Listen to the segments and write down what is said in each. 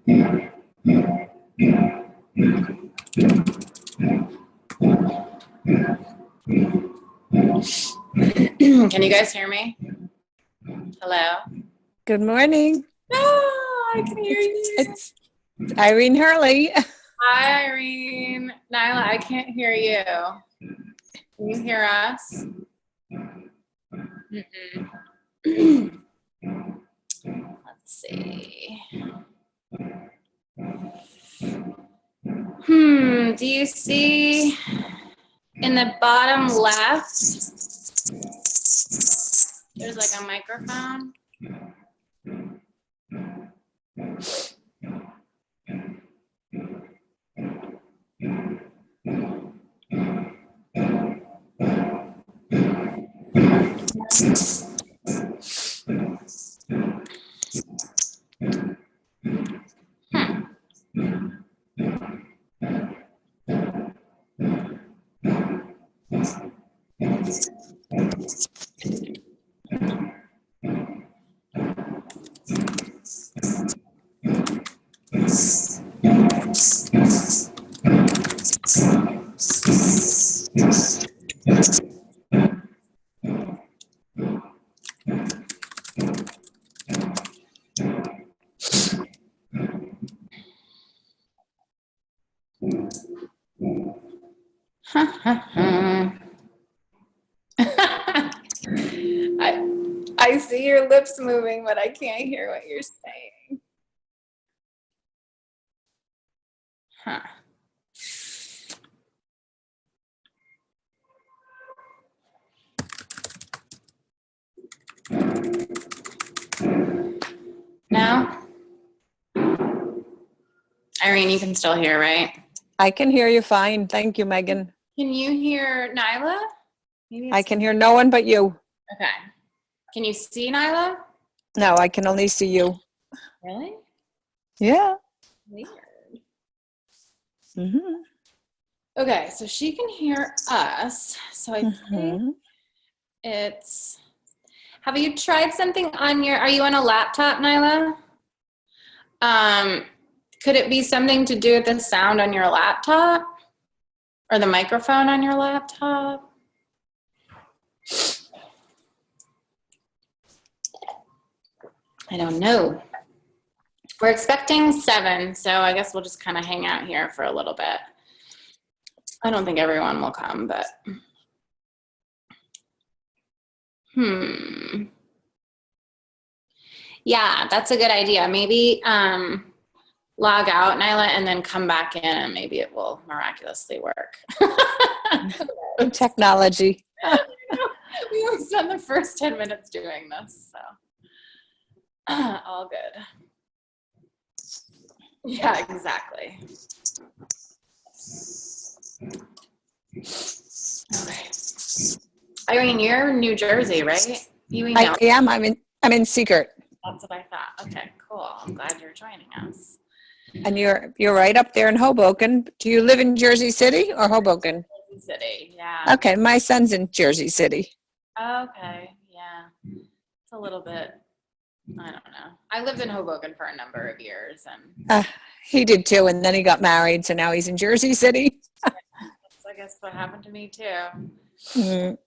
Can you guys hear me? Hello? Good morning. Oh, I can hear you. It's Irene Hurley. Hi, Irene. Nyla, I can't hear you. Can you hear us? Let's see. Do you see in the bottom left, there's like a microphone? I see your lips moving, but I can't hear what you're saying. Huh. Now? Irene, you can still hear, right? I can hear you fine. Thank you, Megan. Can you hear Nyla? Maybe I can hear no one but you. Okay. Can you see Nyla? No, I can only see you. Really? Yeah. Weird. Mm-hmm. Okay, so she can hear us. So I think it's, have you tried something on your, are you on a laptop, Nyla? Could it be something to do with the sound on your laptop? Or the microphone on your laptop? I don't know. We're expecting 7, so I guess we'll just kind of hang out here for a little bit. I don't think everyone will come, but yeah, that's a good idea. Maybe log out, Nyla, and then come back in, and maybe it will miraculously work. Technology. We always spend the first 10 minutes doing this, so all good. Yeah, exactly. Okay. Irene, you're in New Jersey, right? You emailed. I am. I'm in Secret. That's what I thought. Okay, cool. I'm glad you're joining us. And you're right up there in Hoboken. Do you live in Jersey City or Hoboken? Jersey City, yeah. Okay, my son's in Jersey City. Okay, yeah. It's a little bit, I don't know. I lived in Hoboken for a number of years, and he did too, and then he got married, so now he's in Jersey City. that's, I guess, what happened to me too. You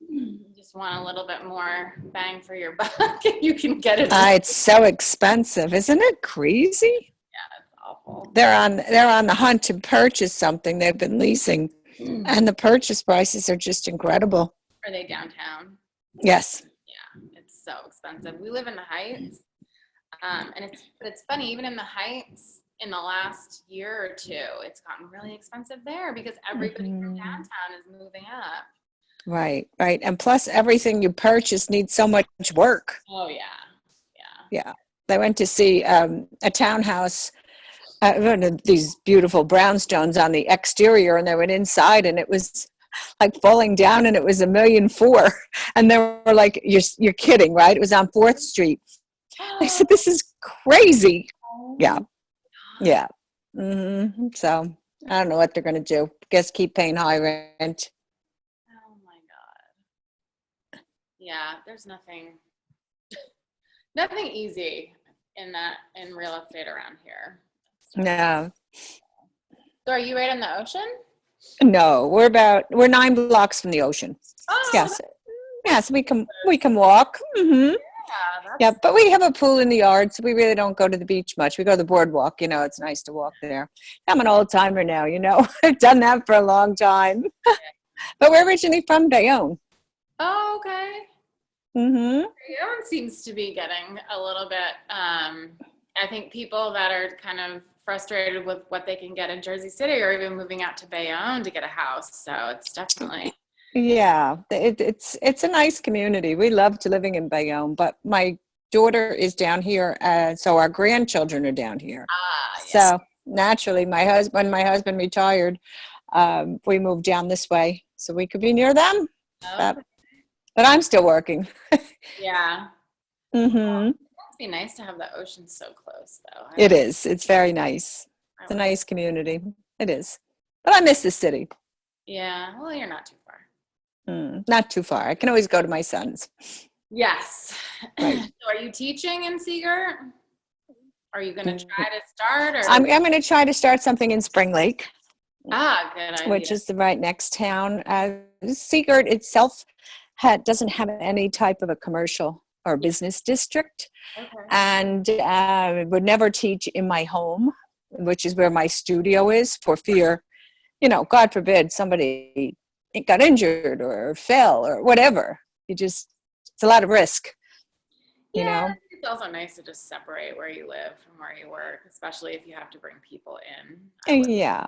just want a little bit more bang for your buck, and you can get it. It's so expensive, isn't it crazy? Yeah, it's awful. They're on the hunt to purchase something they've been leasing, and the purchase prices are just incredible. Are they downtown? Yes. Yeah, it's so expensive. We live in the Heights, and it's funny, even in the Heights, in the last year or two, it's gotten really expensive there because everybody from downtown is moving up. Right. And plus everything you purchase needs so much work. Oh, yeah. Yeah. I went to see a townhouse, these beautiful brownstones on the exterior, and they went inside, and it was like falling down, and it was $1.4 million. And they were like, you're kidding, right? It was on 4th Street. I said, this is crazy. Yeah. So I don't know what they're going to do. Guess keep paying high rent. Oh my God. Yeah, there's nothing easy in real estate around here. No, So are you right on the ocean? no, we're 9 blocks from the ocean. Oh, Yes, yes, we can walk. Hmm. yeah, Yeah, that's but we have a pool in the yard, so we really don't go to the beach much. We go to the boardwalk. It's nice to walk there. I'm an old timer now. I've done that for a long time. But we're originally from Bayonne. oh, okay. Hmm. Bayonne seems to be getting a little bit, I think people that are kind of frustrated with what they can get in Jersey City are even moving out to Bayonne to get a house. So it's definitely, Yeah, it's a nice community. We loved living in Bayonne, but my daughter is down here, so our grandchildren are down here. yes. So naturally, my husband retired, we moved down this way so we could be near them. Oh, But, but I'm still working. yeah. Hmm. It'd be nice to have the ocean so close, though. It is. It's very nice. I It's a would- nice community. It is. But I miss the city. Yeah. Well, you're not too far. Not too far. I can always go to my son's. Yes. Right. So are you teaching in Seagirt? Are you going to try to start or? I'm going to try to start something in Spring Lake, Good idea. which is the right next town. Seagirt itself doesn't have any type of a commercial or business district, Okay. and would never teach in my home, which is where my studio is, for fear, God forbid somebody got injured or fell or whatever. It's a lot of risk, Yeah, it's also nice to just separate where you live from where you work, especially if you have to bring people in. Yeah.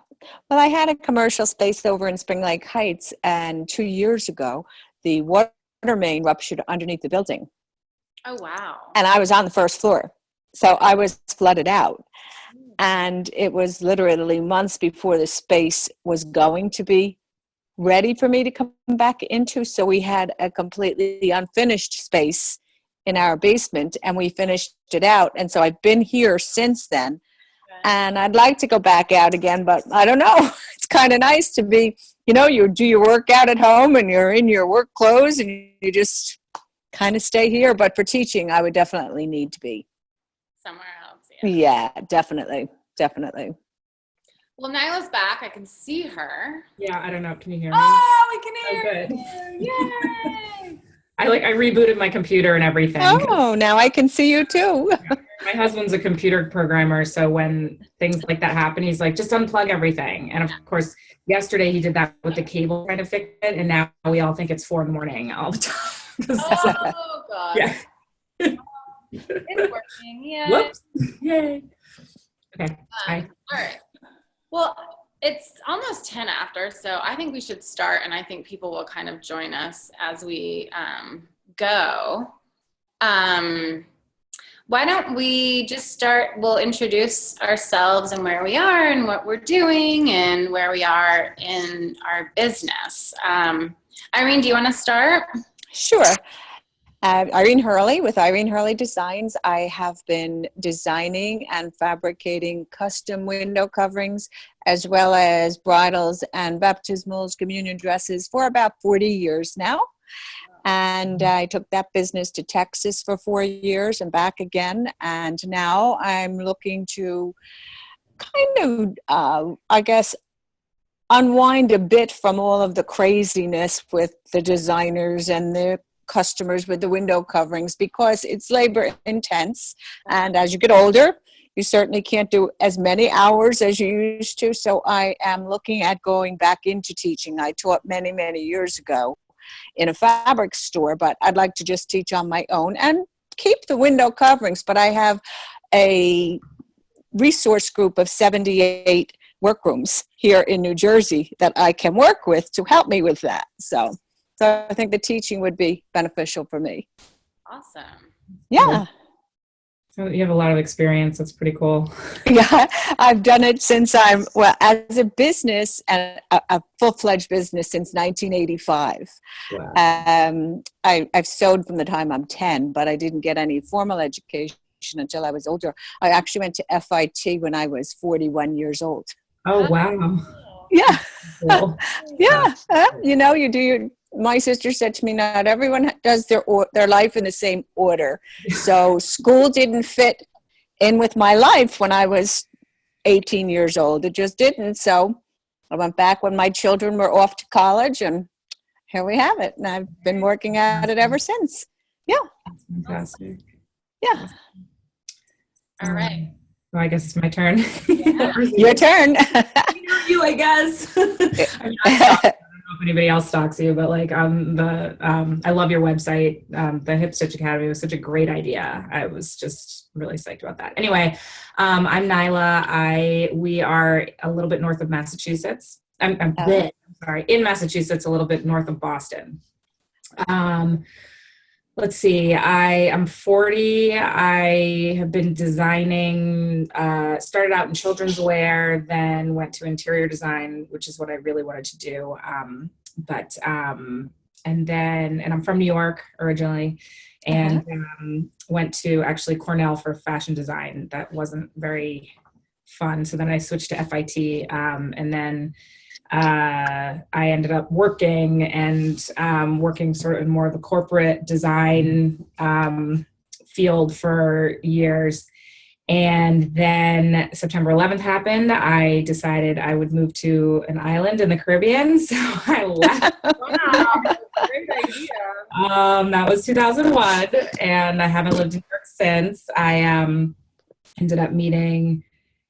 Well, I had a commercial space over in Spring Lake Heights, and 2 years ago, the water main ruptured underneath the building, Oh, wow. and I was on the first floor. So I was flooded out. And it was literally months before the space was going to be ready for me to come back into. So we had a completely unfinished space in our basement, and we finished it out. And so I've been here since then. And I'd like to go back out again, but I don't know. It's kind of nice to be, you do your workout at home and you're in your work clothes and you just kind of stay here. But for teaching, I would definitely need to be. Somewhere else. Yeah, definitely. Definitely. Well, Nyla's back. I can see her. Yeah, I don't know. Can you hear me? Oh, we can hear good. you. Yay. I rebooted my computer and everything. Oh, now I can see you too. My husband's a computer programmer, so when things like that happen, he's like, just unplug everything. And of course, yesterday he did that with the cable trying to fix it, and now we all think it's 4 a.m. all the time. Oh, God. Yeah. It's working. Yeah. Whoops. Yay. Okay. Hi. All right. Well, it's almost 10 after, so I think we should start, and I think people will kind of join us as we go. Why don't we just start? We'll introduce ourselves and where we are and what we're doing and where we are in our business. Irene, do you want to start? Sure. Irene Hurley with Irene Hurley Designs. I have been designing and fabricating custom window coverings as well as bridals and baptismals, communion dresses for about 40 years now. And I took that business to Texas for 4 years and back again. And now I'm looking to kind of, I guess, unwind a bit from all of the craziness with the designers and the customers with the window coverings, because it's labor intense. And as you get older, you certainly can't do as many hours as you used to. So I am looking at going back into teaching. I taught many, many years ago in a fabric store, but I'd like to just teach on my own and keep the window coverings. But I have a resource group of 78 workrooms here in New Jersey that I can work with to help me with that. So I think the teaching would be beneficial for me. Awesome. Yeah. So you have a lot of experience. That's pretty cool. Yeah, I've done it since as a business, and a full-fledged business since 1985. Wow. I've sewed from the time I'm 10, but I didn't get any formal education until I was older. I actually went to FIT when I was 41 years old. Oh, wow. Yeah. Cool. Yeah. My sister said to me, not everyone does their life in the same order. So school didn't fit in with my life when I was 18 years old. It just didn't. So I went back when my children were off to college, and here we have it. And I've been working at it ever since. Yeah. Fantastic. Yeah. All right. Well, I guess it's my turn. Yeah. Your turn. You, I guess. I mean, I don't know if anybody else stalks you, but like I love your website. The Hipstitch Academy was such a great idea. I was just really psyched about that. Anyway, I'm Nyla. We are a little bit north of Massachusetts. I'm sorry, in Massachusetts, a little bit north of Boston. Let's see, I am 40. I have been designing, started out in children's wear, then went to interior design, which is what I really wanted to do. And I'm from New York originally, and went to actually Cornell for fashion design. That wasn't very fun. So then I switched to FIT, and then I ended up working sort of in more of the corporate design field for years. And then September 11th happened. I decided I would move to an island in the Caribbean. So I left. Wow. Great idea. That was 2001. And I haven't lived in New York since. I ended up meeting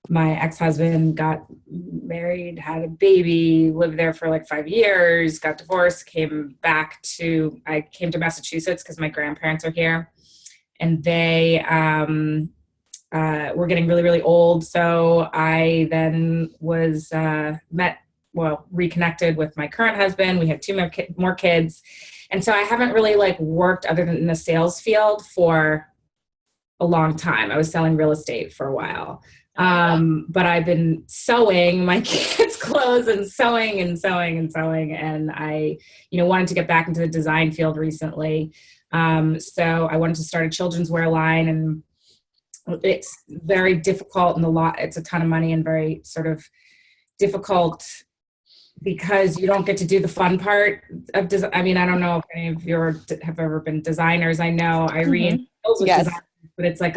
my ex-husband, got married, had a baby, lived there for like 5 years, got divorced, I came to Massachusetts because my grandparents are here, and they were getting really, really old. So I then was reconnected with my current husband. We had 2 more kids. And so I haven't really like worked other than in the sales field for a long time. I was selling real estate for a while. But I've been sewing my kids' clothes and sewing. And I, wanted to get back into the design field recently. So I wanted to start a children's wear line, and it's very difficult and it's a ton of money and very sort of difficult because you don't get to do the fun part of design. I mean, I don't know if any of you have ever been designers. I know Irene deals with design, but it's like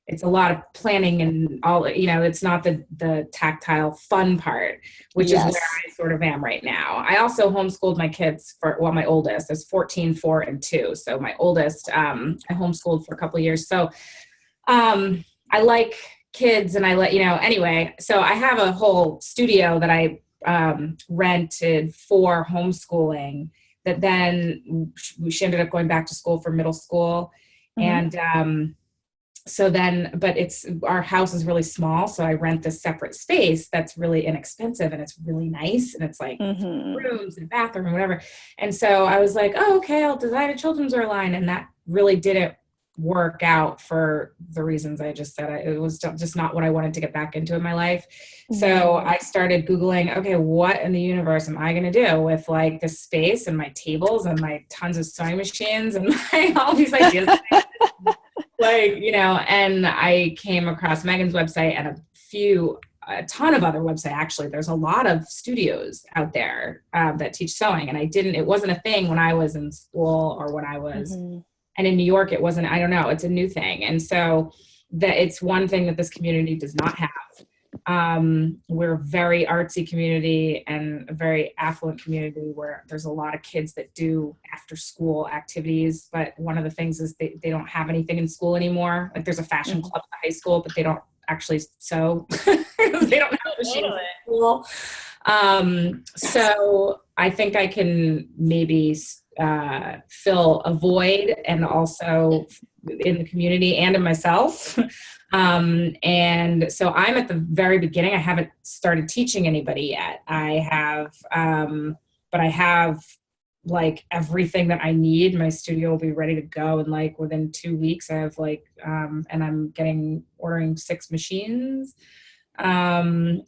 it's a lot of planning and all, it's not the tactile fun part, which is where I sort of am right now. I also homeschooled my kids my oldest is 14, 4, and 2. So my oldest, I homeschooled for a couple of years. So I like kids, and anyway, so I have a whole studio that I rented for homeschooling that then she ended up going back to school for middle school. And but our house is really small. So I rent this separate space that's really inexpensive, and it's really nice. And it's like rooms and a bathroom and whatever. And so I was like, oh, okay, I'll design a children's wear line. And that really didn't work out for the reasons I just said. It was just not what I wanted to get back into in my life. So I started Googling, okay, what in the universe am I going to do with like this space and my tables and my tons of sewing machines and all these ideas. And I came across Megan's website and a ton of other websites. Actually, there's a lot of studios out there that teach sewing. And it wasn't a thing when I was in school or when I was, and in New York, it wasn't, I don't know, it's a new thing. And so it's one thing that this community does not have. We're a very artsy community and a very affluent community where there's a lot of kids that do after school activities. But one of the things is they don't have anything in school anymore. Like there's a fashion club at the high school, but they don't actually sew. They don't have machines in school. So I think I can maybe fill a void, and also in the community and in myself. And so I'm at the very beginning. I haven't started teaching anybody yet. I have, but I have like everything that I need. My studio will be ready to go in like within 2 weeks. I have like, and I'm ordering 6 machines. And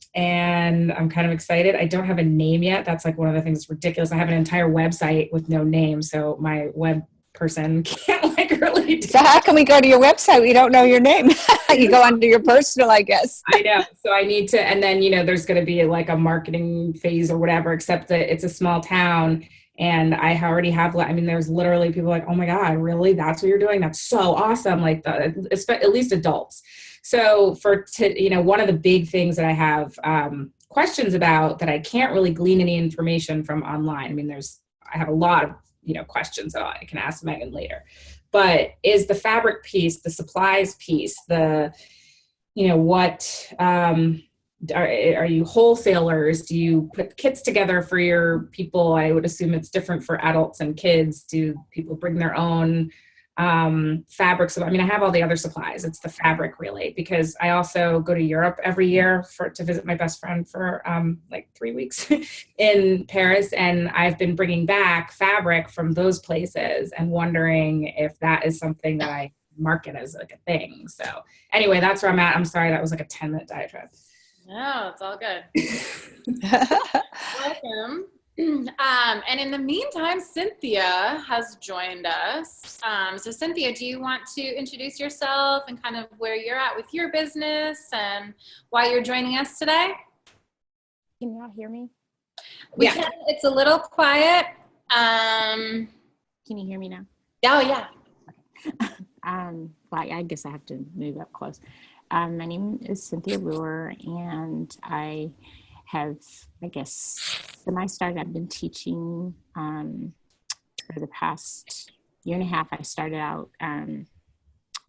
I'm kind of excited. I don't have a name yet. That's like one of the things that's ridiculous. I have an entire website with no name. So my web person can't like really do. So how can we go to your website? We don't know your name. You go under your personal, I guess. I know. So I need to, and then, there's going to be like a marketing phase or whatever, except that it's a small town And I already have, I mean, there's literally people like, oh my God, really? That's what you're doing? That's so awesome. Like at least adults. So one of the big things that I have questions about that I can't really glean any information from online. I mean, I have a lot of, questions that I can ask Megan later, but is the fabric piece, the supplies piece, what, are you wholesalers? Do you put kits together for your people? I would assume it's different for adults and kids. Do people bring their own fabrics? I mean, I have all the other supplies. It's the fabric really, because I also go to Europe every year to visit my best friend for like 3 weeks in Paris. And I've been bringing back fabric from those places and wondering if that is something that I market as like a thing. So anyway, that's where I'm at. I'm sorry. That was like a 10-minute diatribe. No, it's all good. Welcome. And in the meantime, Cynthia has joined us. So Cynthia, do you want to introduce yourself and kind of where you're at with your business and why you're joining us today? Can y'all hear me? We can. It's a little quiet. Can you hear me now? Oh, yeah. Okay. Well, I guess I have to move up close. My name is Cynthia Brewer, and I have, I guess, when I started, I've been teaching for the past year and a half. I started out,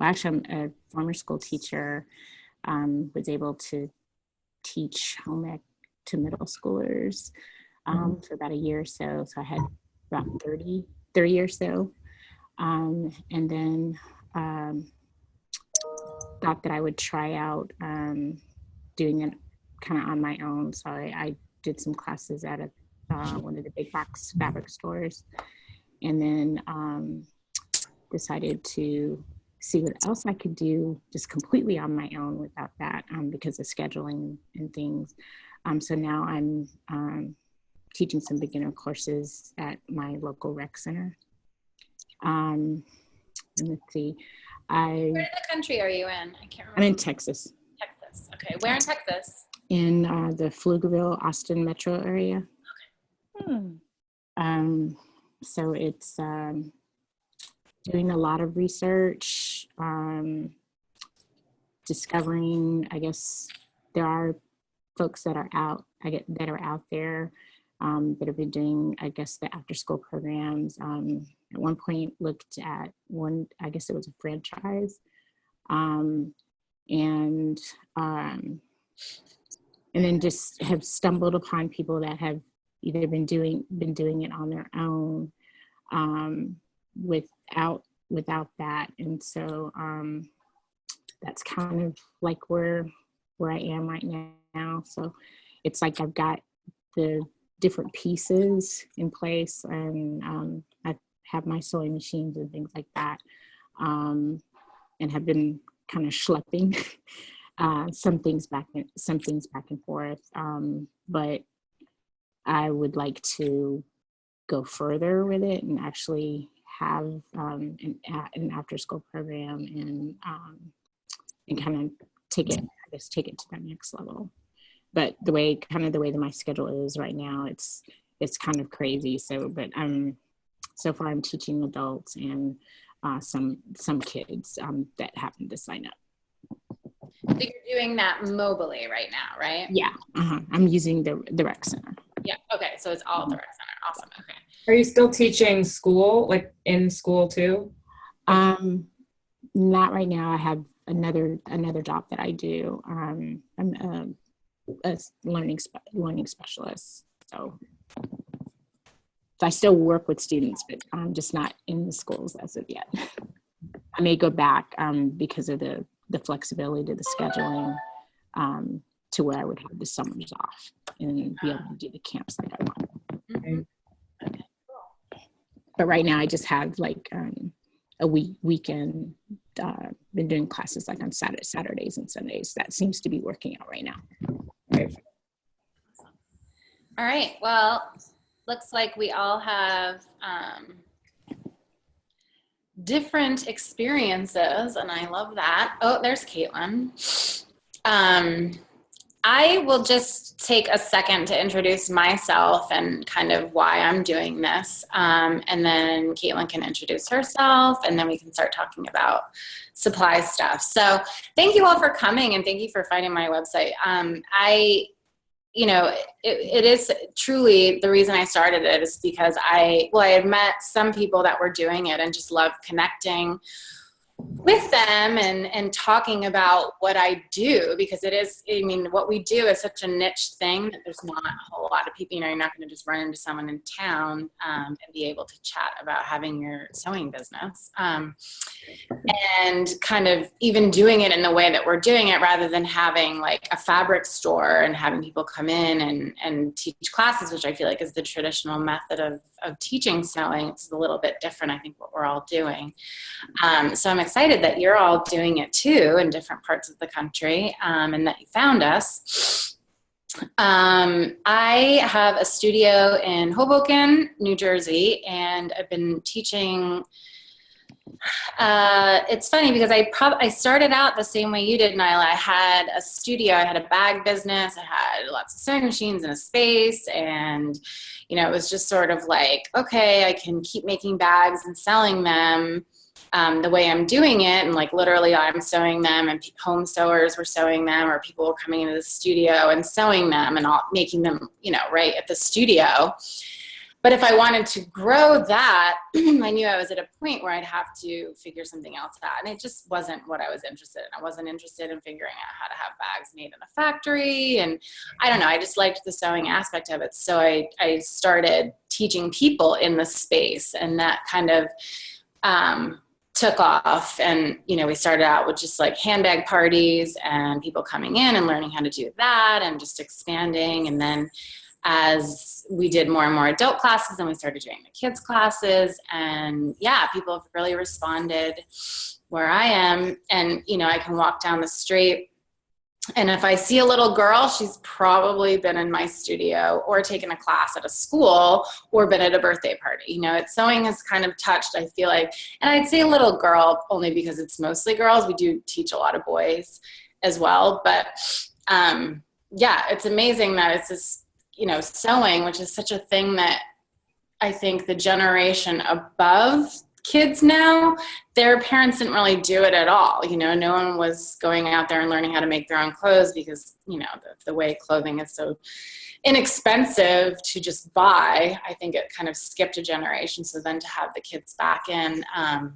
actually, I'm a former school teacher, was able to teach home ec to middle schoolers for about a year or so. So I had about 30 or so. And then thought that I would try out doing it kind of on my own. So I did some classes at one of the big box fabric stores, and then decided to see what else I could do just completely on my own without that because of scheduling and things. So now I'm teaching some beginner courses at my local rec center. And let's see. Where in the country are you in? I can't remember. I'm in Texas. Texas. Okay. Where in Texas? In the Pflugerville, Austin metro area. Okay. So it's doing a lot of research, discovering, I guess there are folks that are out there that have been doing, I guess, the after school programs. At one point looked at one, I guess it was a franchise. And then just have stumbled upon people that have either been doing it on their own without that. And so that's kind of like where I am right now. So it's like I've got the different pieces in place, and I have my sewing machines and things like that, and have been kind of schlepping some things back and forth. But I would like to go further with it and actually have an after school program and kind of take it to that next level. But the way that my schedule is right now, it's kind of crazy. So far I'm teaching adults and some kids that happen to sign up. So you're doing that mobily right now, right? Yeah, I'm using the rec center. Yeah. Okay. So it's all at the rec center. Awesome. Okay. Are you still teaching school, like in school too? Not right now. I have another job that I do. I'm a learning specialist. So I still work with students, but I'm just not in the schools as of yet. I may go back because of the flexibility of the scheduling to where I would have the summers off and be able to do the camps like I want. Mm-hmm. Okay. But right now I just have like a weekend, been doing classes like on Saturdays and Sundays. That seems to be working out right now. Awesome. All right. Well, looks like we all have different experiences, and I love that. Oh, there's Kaitlyn. I will just take a second to introduce myself and kind of why I'm doing this. And then Kaitlyn can introduce herself, and then we can start talking about supply stuff. So thank you all for coming, and thank you for finding my website. It is truly the reason I started it is because I had met some people that were doing it and just loved connecting with them and talking about what I do, because it is, I mean, what we do is such a niche thing that there's not a whole lot of people, you're not going to just run into someone in town and be able to chat about having your sewing business. And kind of even doing it in the way that we're doing it, rather than having like a fabric store and having people come in and teach classes, which I feel like is the traditional method of teaching sewing. It's a little bit different, I think, what we're all doing. So I'm excited that you're all doing it too in different parts of the country, and that you found us. I have a studio in Hoboken, New Jersey, and I've been teaching. It's funny because I started out the same way you did, Nyla. I had a studio, I had a bag business, I had lots of sewing machines in a space, and it was just sort of like, okay, I can keep making bags and selling them the way I'm doing it, and like literally I'm sewing them, and home sewers were sewing them, or people were coming into the studio and sewing them and all, making them, right at the studio. But if I wanted to grow that, I knew I was at a point where I'd have to figure something else out. And it just wasn't what I was interested in. I wasn't interested in figuring out how to have bags made in a factory. And I don't know, I just liked the sewing aspect of it. So I started teaching people in the space, and that kind of took off. And, we started out with just like handbag parties and people coming in and learning how to do that and just expanding. And then as we did more and more adult classes, then we started doing the kids classes, and people have really responded where I am. And, I can walk down the street, and if I see a little girl, she's probably been in my studio or taken a class at a school or been at a birthday party. Sewing has kind of touched, I feel like, and I'd say a little girl only because it's mostly girls. We do teach a lot of boys as well, but it's amazing that it's this, sewing, which is such a thing that I think the generation above kids now, their parents didn't really do it at all. No one was going out there and learning how to make their own clothes because, the way clothing is so inexpensive to just buy. I think it kind of skipped a generation. So then to have the kids back in and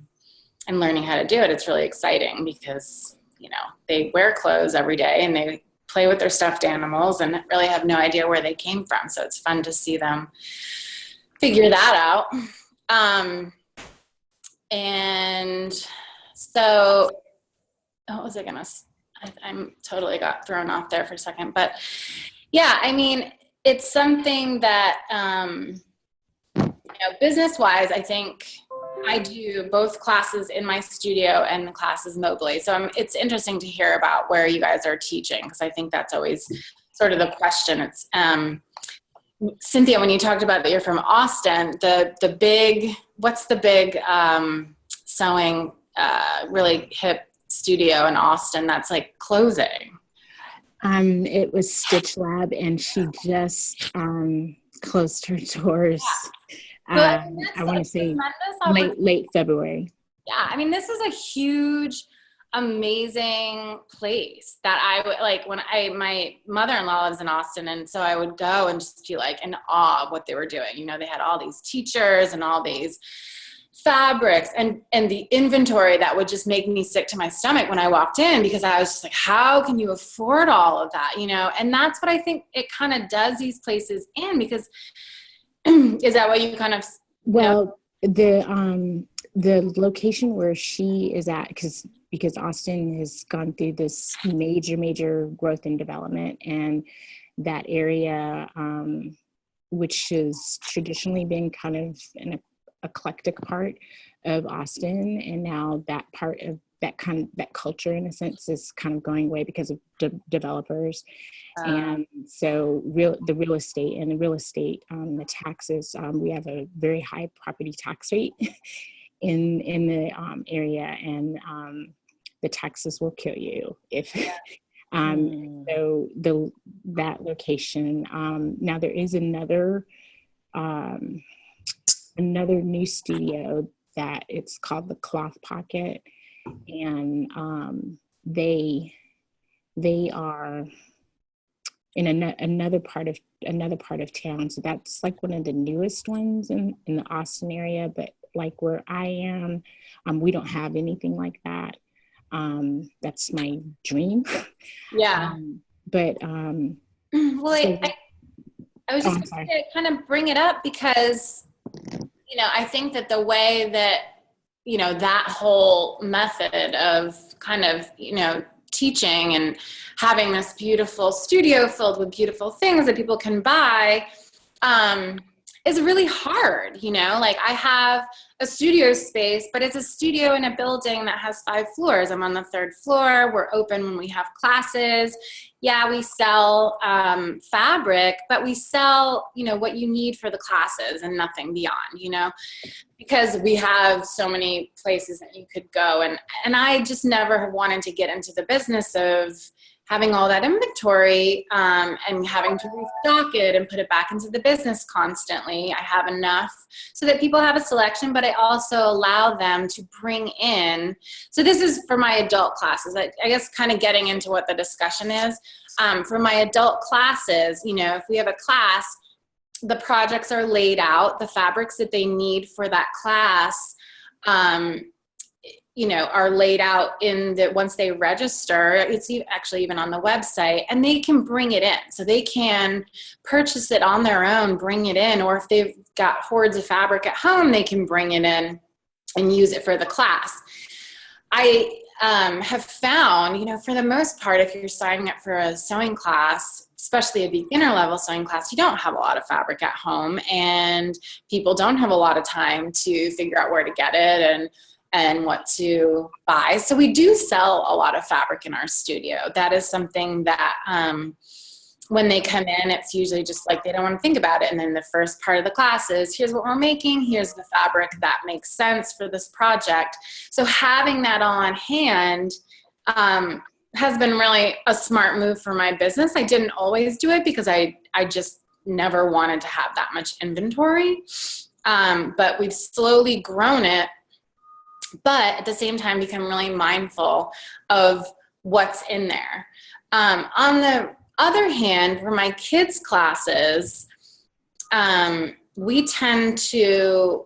learning how to do it, it's really exciting because, they wear clothes every day and they play with their stuffed animals and really have no idea where they came from. So it's fun to see them figure that out. And so what was I gonna, I'm totally got thrown off there for a second, but it's something that, business-wise, I think I do both classes in my studio and the classes mobily. So it's interesting to hear about where you guys are teaching, because I think that's always sort of the question. It's Cynthia, when you talked about that you're from Austin, what's the big sewing really hip studio in Austin that's like closing? It was Stitch Lab, and she just closed her doors. Yeah. I want to say late February. Yeah, this is a huge, amazing place that I would like when my mother-in-law lives in Austin, and so I would go and just be like in awe of what they were doing. They had all these teachers and all these fabrics and the inventory that would just make me sick to my stomach when I walked in, because I was just like, how can you afford all of that? And that's what I think it kind of does these places in, because is that what you kind of? Well, the location where she is at, because Austin has gone through this major growth and development, and that area, which has traditionally been kind of an eclectic part of Austin, and now that part of that culture, in a sense, is kind of going away because of developers. And so the real estate, the taxes, we have a very high property tax rate in the area, and the taxes will kill you if So that location. Now there is another new studio that it's called the Cloth Pocket, and they are in another part of town. So that's like one of the newest ones in the Austin area. But like where I am, we don't have anything like that. That's my dream. Yeah. Well, I was just going to kind of bring it up because, you know, I think that the way that, you know, that whole method of kind of, you know, teaching and having this beautiful studio filled with beautiful things that people can buy is really hard, you know, like I have a studio space, but it's a studio in a building that has 5 floors. I'm on the 3rd floor. We're open when we have classes. Yeah, we sell fabric, but we sell, you know, what you need for the classes and nothing beyond, you know, because we have so many places that you could go. And I just never have wanted to get into the business of having all that inventory and having to restock it and put it back into the business constantly. I have enough so that people have a selection, but I also allow them to bring in. So this is for my adult classes. I guess kind of getting into what the discussion is. For my adult classes, you know, if we have a class, the projects are laid out, the fabrics that they need for that class, you know, are laid out in the, once they register, it's actually even on the website, and they can bring it in. So they can purchase it on their own, bring it in, or if they've got hordes of fabric at home, they can bring it in and use it for the class. I have found, you know, for the most part, if you're signing up for a sewing class, especially a beginner level sewing class, you don't have a lot of fabric at home, and people don't have a lot of time to figure out where to get it and what to buy. So we do sell a lot of fabric in our studio. That is something that when they come in, it's usually just like they don't want to think about it. And then the first part of the class is, here's what we're making, here's the fabric that makes sense for this project. So having that all on hand has been really a smart move for my business. I didn't always do it because I just never wanted to have that much inventory. But we've slowly grown it, but at the same time become really mindful of what's in there. On the other hand, for my kids' classes, we tend to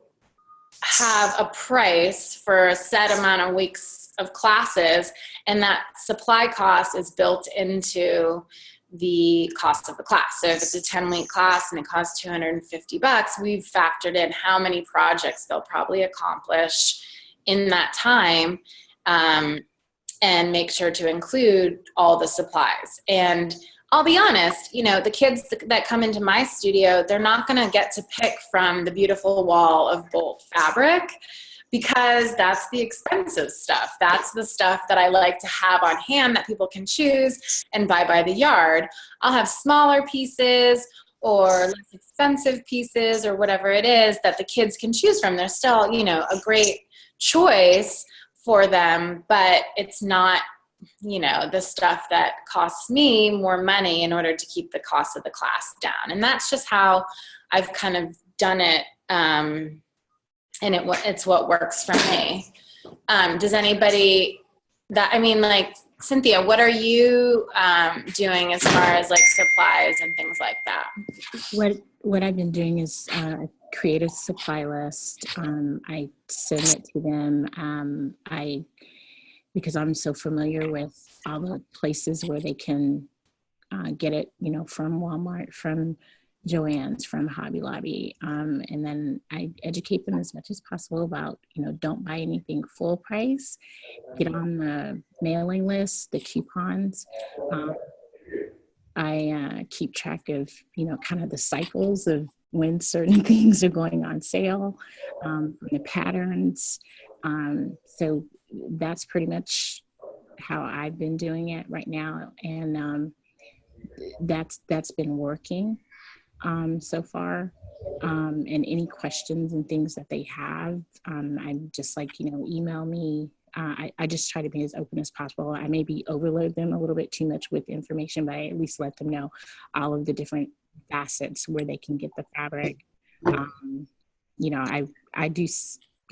have a price for a set amount of weeks of classes, and that supply cost is built into the cost of the class. So if it's a 10-week class and it costs $250, we've factored in how many projects they'll probably accomplish in that time, and make sure to include all the supplies. And I'll be honest, you know, the kids that come into my studio, they're not going to get to pick from the beautiful wall of bolt fabric, because that's the expensive stuff. That's the stuff that I like to have on hand that people can choose and buy by the yard. I'll have smaller pieces or less expensive pieces or whatever it is that the kids can choose from. They're still, you know, a great choice for them, but it's not, you know, the stuff that costs me more money in order to keep the cost of the class down. And that's just how I've kind of done it. And it's what works for me. Does anybody that, I mean, like, Cynthia, what are you doing as far as like supplies and things like that? What I've been doing is create a supply list. I send it to them. Because I'm so familiar with all the places where they can get it, you know, from Walmart, from Joann's, from Hobby Lobby. And then I educate them as much as possible about, you know, don't buy anything full price. Get on the mailing list, the coupons. I keep track of, you know, kind of the cycles of when certain things are going on sale, the patterns. So that's pretty much how I've been doing it right now. And that's been working so far. And any questions and things that they have, I'm just like, you know, email me. I just try to be as open as possible. I maybe overload them a little bit too much with information, but I at least let them know all of the different facets where they can get the fabric. You know, I do,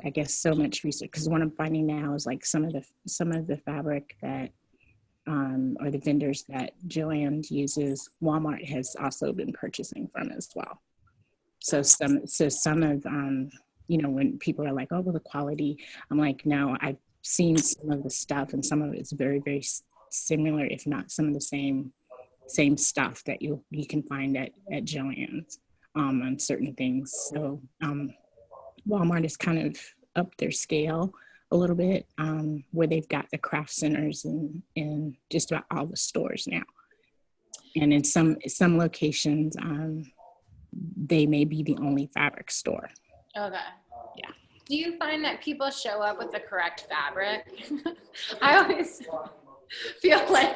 I guess, so much research, because what I'm finding now is like some of the fabric that or the vendors that Joann uses, Walmart has also been purchasing from as well. So some of you know, when people are like, oh, well, the quality, I'm like, no, I've seen some of the stuff, and some of it's very, very similar, if not some of the same stuff that you can find at Joann's on certain things. So Walmart has kind of upped their scale a little bit, where they've got the craft centers in just about all the stores now. And in some locations, they may be the only fabric store. Okay. Yeah. Do you find that people show up with the correct fabric? I always feel like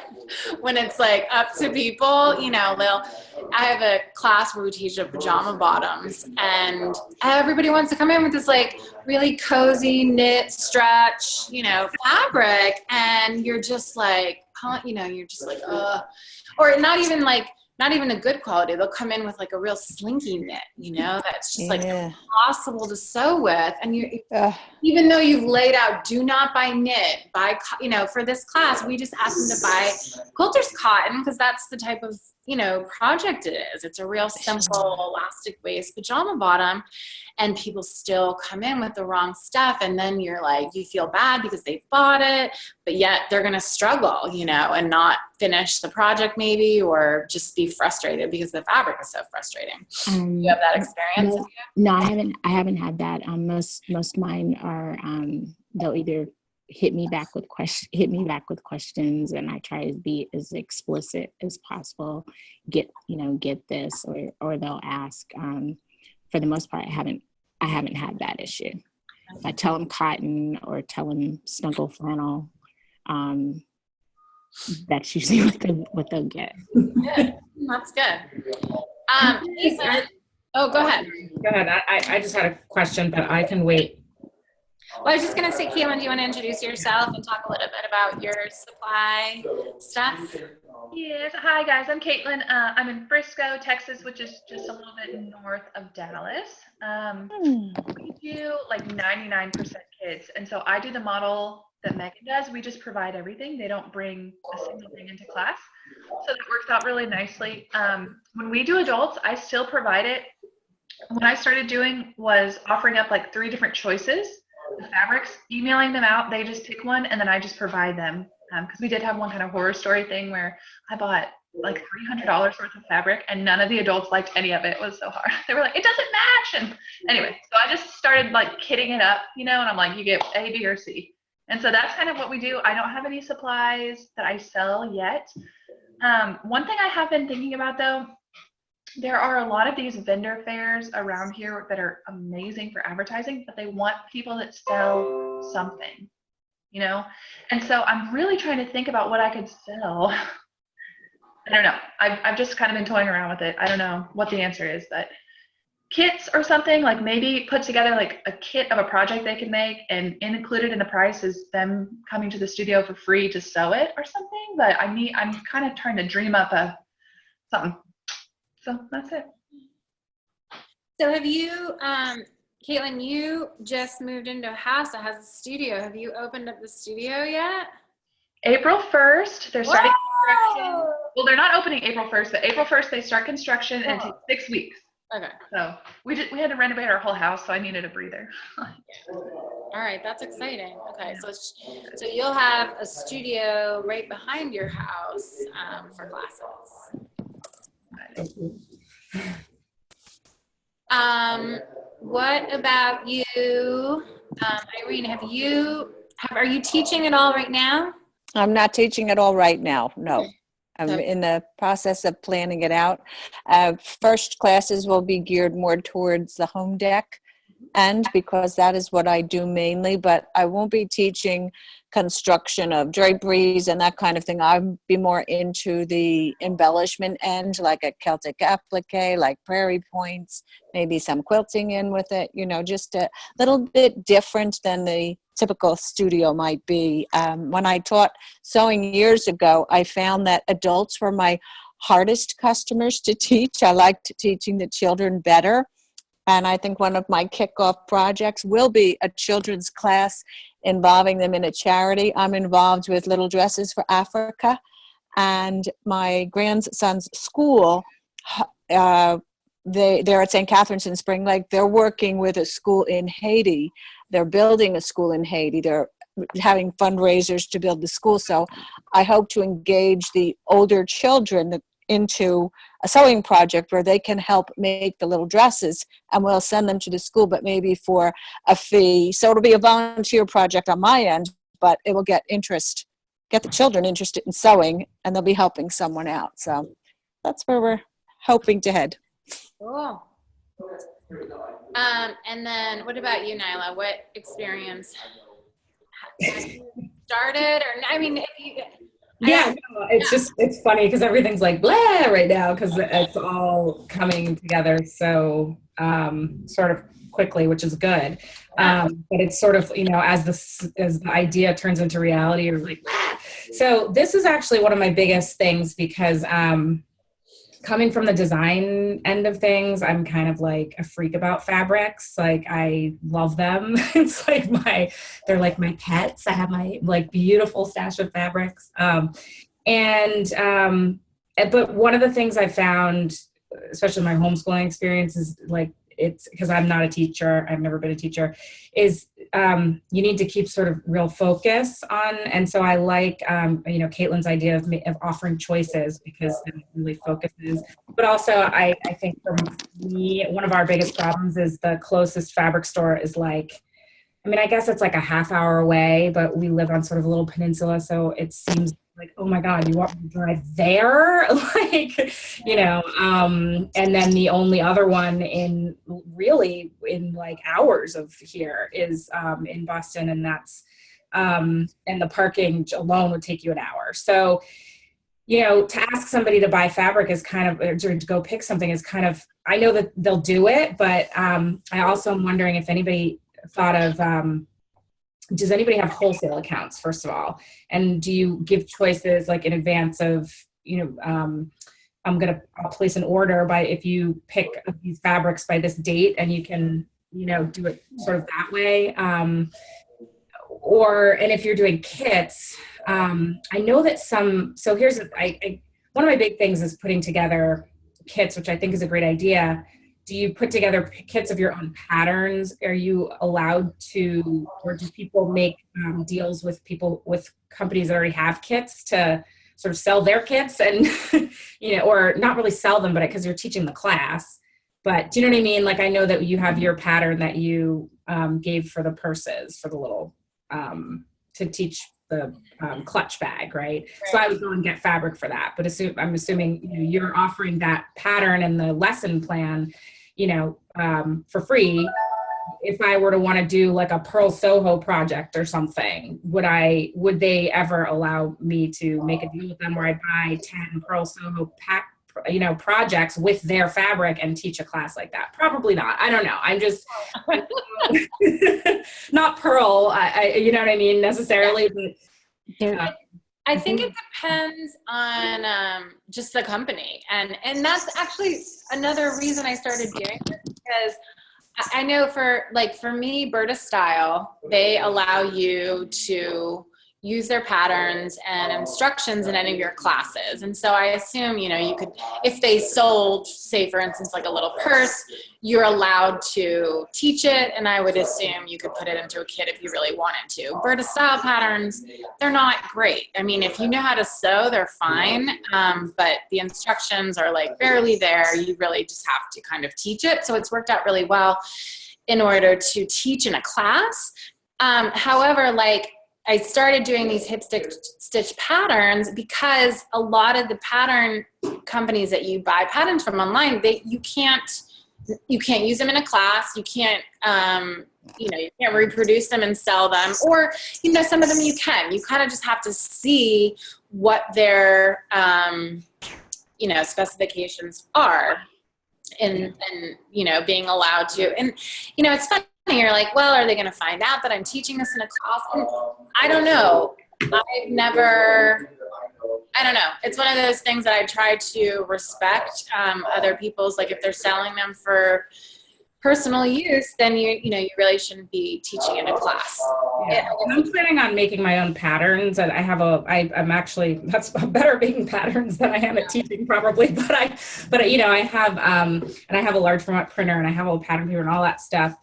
when it's like up to people, you know, I have a class where we teach pajama bottoms, and everybody wants to come in with this like really cozy knit stretch, you know, fabric, and you're just like, you know, you're just like, or not even a good quality. They'll come in with like a real slinky knit, you know, that's just like impossible to sew with. And even though you've laid out, do not buy knit, buy, you know, for this class, we just ask them to buy quilter's cotton, because that's the type of, you know, project it is. It's a real simple elastic waist pajama bottom, and people still come in with the wrong stuff. And then you're like, you feel bad because they've bought it, but yet they're going to struggle, you know, and not finish the project maybe, or just be frustrated because the fabric is so frustrating. You have that experience? No, I haven't had that. Most of mine are, they'll either hit me back with questions, and I try to be as explicit as possible. Get this, or they'll ask. For the most part, I haven't had that issue. If I tell them cotton or tell them snuggle flannel, that's usually what they'll get. Good. That's good. Oh, go ahead. Go ahead. I just had a question, but I can wait. Well, I was just going to say, Kaitlyn, do you want to introduce yourself and talk a little bit about your supply stuff? Yes. Hi, guys. I'm Kaitlyn. I'm in Frisco, Texas, which is just a little bit north of Dallas. We do like 99% kids. And so I do the model that Megan does. We just provide everything. They don't bring a single thing into class. So that works out really nicely. When we do adults, I still provide it. What I started doing was offering up like 3 different choices. The fabrics, emailing them out, they just pick one, and then I just provide them. Because we did have one kind of horror story thing where I bought like $300 worth of fabric, and none of the adults liked any of it. It was so hard. They were like, it doesn't match. And anyway, so I just started like kitting it up, you know, and I'm like, you get A, B, or C. And so that's kind of what we do. I don't have any supplies that I sell yet. One thing I have been thinking about though, there are a lot of these vendor fairs around here that are amazing for advertising, but they want people that sell something, you know? And so I'm really trying to think about what I could sell. I don't know. I've just kind of been toying around with it. I don't know what the answer is, but kits or something, like maybe put together like a kit of a project they can make, and included in the price is them coming to the studio for free to sew it or something. But I'm kind of trying to dream up something. So that's it. So have you, Kaitlyn, you just moved into a house that has a studio. Have you opened up the studio yet? April 1st, they're starting construction. Whoa! Well, they're not opening April 1st, but April 1st they start construction, and it takes 6 weeks. Okay. So we had to renovate our whole house, so I needed a breather. All right, that's exciting. Okay, so you'll have a studio right behind your house for classes. What about you, Irene? Are you teaching at all right now? I'm not teaching at all right now, no. I'm in the process of planning it out. First classes will be geared more towards the home deck end, because that is what I do mainly, but I won't be teaching construction of draperies and that kind of thing. I'd be more into the embellishment end, like a Celtic applique, like prairie points, maybe some quilting in with it, you know, just a little bit different than the typical studio might be. When I taught sewing years ago, I found that adults were my hardest customers to teach. I liked teaching the children better. And I think one of my kickoff projects will be a children's class involving them in a charity. I'm involved with Little Dresses for Africa, and my grandson's school, they're at St. Catherine's in Spring Lake. They're working with a school in Haiti. They're building a school in Haiti. They're having fundraisers to build the school. So I hope to engage the older children into a sewing project where they can help make the little dresses, and we'll send them to the school, but maybe for a fee. So it'll be a volunteer project on my end, but it will get the children interested in sewing, and they'll be helping someone out. So that's where we're hoping to head. Cool. And then what about you, Nyla? What experience have you started? Or, I mean, if you... Yeah, no, it's funny because everything's like blah right now because it's all coming together so sort of quickly, which is good. But it's sort of, you know, as the idea turns into reality, you're like, blah. So this is actually one of my biggest things because coming from the design end of things, I'm kind of like a freak about fabrics. Like I love them. It's like they're like my pets. I have my like beautiful stash of fabrics. But one of the things I found, especially my homeschooling experience, is like, it's because I'm not a teacher, I've never been a teacher, is you need to keep sort of real focus on, and so I like, you know, Kaitlyn's idea of offering choices because it really focuses, but also I think for me, one of our biggest problems is the closest fabric store is like, I mean, I guess it's like a half hour away, but we live on sort of a little peninsula, so it seems like, oh my God, you want me to drive there? Like, you know, and then the only other one in like hours of here is in Boston, and that's, and the parking alone would take you an hour. So, you know, to ask somebody to buy fabric is kind of, or to go pick something is kind of, I know that they'll do it, but I also am wondering if anybody thought of, does anybody have wholesale accounts, first of all? And do you give choices like in advance of, you know, I'll place an order by, if you pick these fabrics by this date, and you can, you know, do it sort of that way. And if you're doing kits, I know that so here's, one of my big things is putting together kits, which I think is a great idea. Do you put together kits of your own patterns? Are you allowed to, or do people make deals with companies that already have kits to sort of sell their kits and, you know, or not really sell them, but because you're teaching the class, but do you know what I mean? Like, I know that you have your pattern that you gave for the purses, for the little, to teach the clutch bag, right? So I would go and get fabric for that, but I'm assuming, you know, you're offering that pattern and the lesson plan, you know, for free. If I were to want to do like a Pearl Soho project or something, would they ever allow me to make a deal with them where I buy 10 Pearl Soho projects with their fabric and teach a class like that? Probably not. I don't know. I'm just not Pearl. I you know what I mean, necessarily, but I think it depends on just the company, and that's actually another reason I started doing this, because I know for me, Berta Style, they allow you to use their patterns and instructions in any of your classes. And so I assume, you know, you could, if they sold, say for instance, like a little purse, you're allowed to teach it. And I would assume you could put it into a kit if you really wanted to. Berta Style patterns, they're not great. I mean, if you know how to sew, they're fine. But the instructions are like barely there. You really just have to kind of teach it. So it's worked out really well in order to teach in a class. However, like, I started doing these Hipstitch patterns because a lot of the pattern companies that you buy patterns from online, you can't you can't use them in a class. You can't, you know, you can't reproduce them and sell them, or, you know, some of them you can. You kind of just have to see what their, you know, specifications are, and you know, being allowed to. And, you know, it's funny. You're like, well, are they going to find out that I'm teaching this in a class? And I don't know. I don't know. It's one of those things that I try to respect other people's, like if they're selling them for personal use, then you know, you really shouldn't be teaching in a class. Yeah. I'm planning on making my own patterns, and I'm actually, that's better at making patterns than I am at teaching probably, but you know, I have, and I have a large format printer, and I have a pattern paper and all that stuff.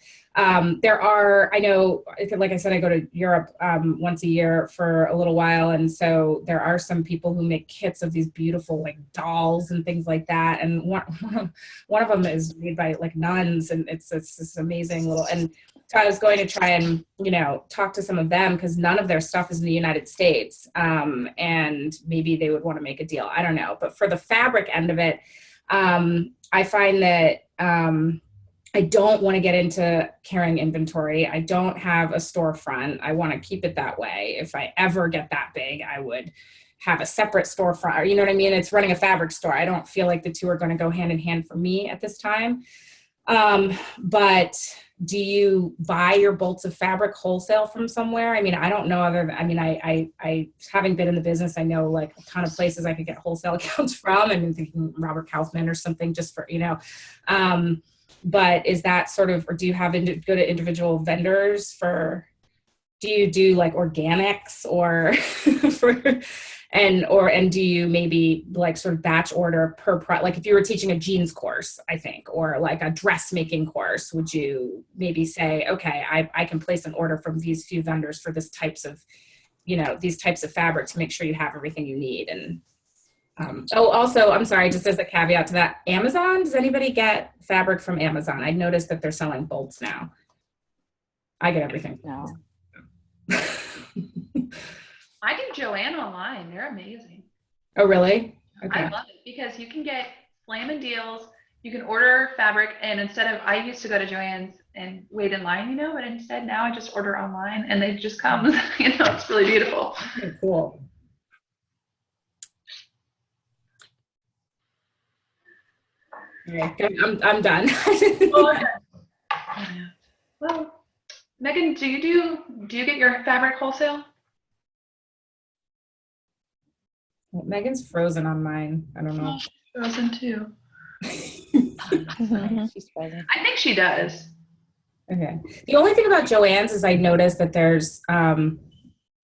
There are, I know, like I said, I go to Europe once a year for a little while. And so there are some people who make kits of these beautiful like dolls and things like that. And one of them is made by like nuns, and it's this amazing little, and so I was going to try and, you know, talk to some of them, because none of their stuff is in the United States. And maybe they would want to make a deal. I don't know. But for the fabric end of it, I find that, I don't want to get into carrying inventory. I don't have a storefront. I want to keep it that way. If I ever get that big, I would have a separate storefront, or, you know what I mean? It's running a fabric store. I don't feel like the two are going to go hand in hand for me at this time. But do you buy your bolts of fabric wholesale from somewhere? I mean, I don't know other than, I mean, I having been in the business, I know like a ton of places I could get wholesale accounts from. I'm thinking Robert Kaufman or something, just for, you know, but is that sort of, or do you have go to individual vendors for, do you do like organics or and do you maybe like sort of batch order per like if you were teaching a jeans course, I think, or like a dressmaking course, would you maybe say, okay, I can place an order from these few vendors for this types of, you know, these types of fabric to make sure you have everything you need? And also, I'm sorry, just as a caveat to that, Amazon, does anybody get fabric from Amazon? I noticed that they're selling bolts now. I get everything. No. I do Joann online. They're amazing. Oh, really? Okay. I love it because you can get slamming deals. You can order fabric, and instead of, I used to go to Joann's and wait in line, you know, but instead now I just order online and they just come. You know, it's really beautiful. Okay, cool. Okay, I'm done. Well, Megan, do you get your fabric wholesale? Well, Megan's frozen on mine. I don't know. Oh, she's frozen too. She's frozen. I think she does. Okay. The only thing about Joann's is I noticed that there's,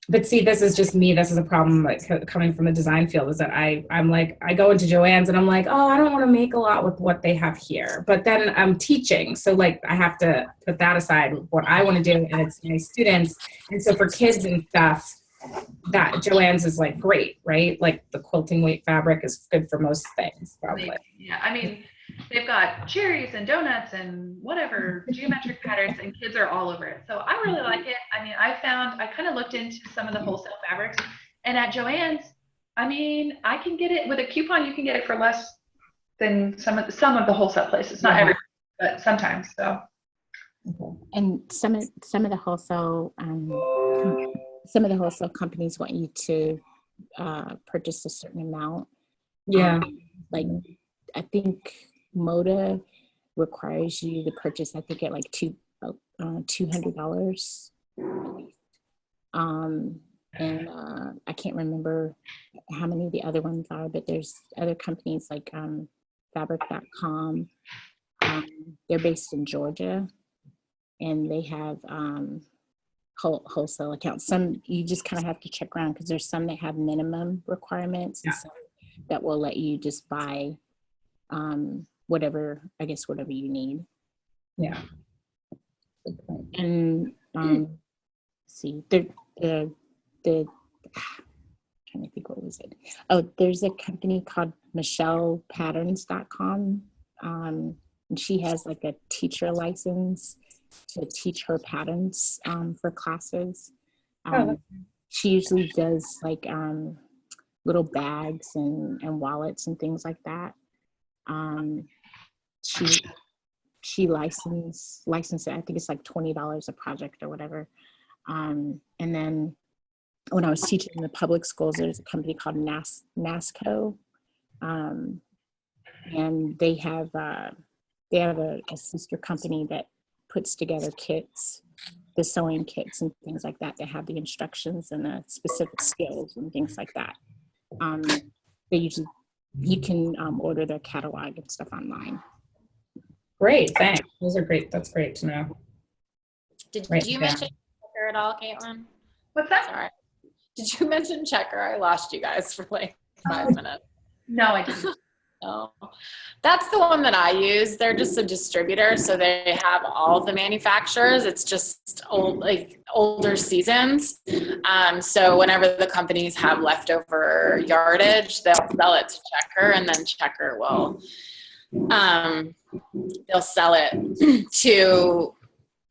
but see, this is just me. This is a problem like coming from the design field, is that I'm like, I go into Joann's and I'm like, oh, I don't want to make a lot with what they have here. But then I'm teaching. So like, I have to put that aside, what I want to do, and it's my students. And so for kids and stuff, that Joann's is like great, right? Like the quilting weight fabric is good for most things, probably. Yeah, I mean, they've got cherries and donuts and whatever geometric patterns, and kids are all over it. So I really like it. I mean, I kind of looked into some of the wholesale fabrics, and at Joann's, I mean, I can get it with a coupon. You can get it for less than some of the wholesale places. Not every, but sometimes. So. Okay. And some of the wholesale companies want you to purchase a certain amount. Yeah. Like I think Moda requires you to purchase, I think, at like $200. And I can't remember how many the other ones are, but there's other companies like fabric.com. They're based in Georgia, and they have wholesale accounts. Some you just kind of have to check around, because there's some that have minimum requirements, and some that will let you just buy whatever you need. Yeah. And see, the trying to think, what was it? Oh, there's a company called michellepatterns.com. And she has like a teacher license to teach her patterns for classes. She usually does like little bags and wallets and things like that. she licensed it. I think it's like $20 a project or whatever. And then when I was teaching in the public schools, there's a company called NASCO. And they have a sister company that puts together kits, the sewing kits and things like that. They have the instructions and the specific skills and things like that. You can order their catalog and stuff online. Great, thanks. Those are great. That's great to know. Did you mention Checker at all, Kaitlyn? What's that? Sorry. Did you mention Checker? I lost you guys for like 5 minutes. No, I didn't. Oh, that's the one that I use. They're just a distributor, so they have all the manufacturers. It's just older seasons. So whenever the companies have leftover yardage, they'll sell it to Checker, and then Checker will they'll sell it to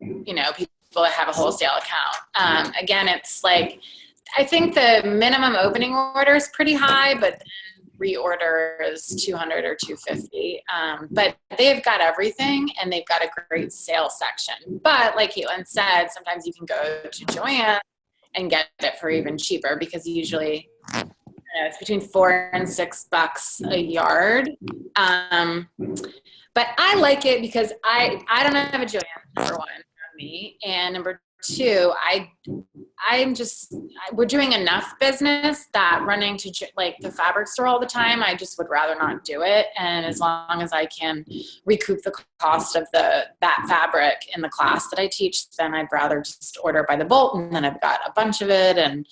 people that have a wholesale account. Again, it's like I think the minimum opening order is pretty high, but then reorder is 200 or 250. But they've got everything, and they've got a great sales section. But like Kaitlyn said, sometimes you can go to Joann and get it for even cheaper, because usually it's between $4 and $6 a yard. But I like it because I don't have a Joann, number one, for me, and number two, we're doing enough business that running to like the fabric store all the time, I just would rather not do it. And as long as I can recoup the cost of that fabric in the class that I teach, then I'd rather just order by the bolt, and then I've got a bunch of it. And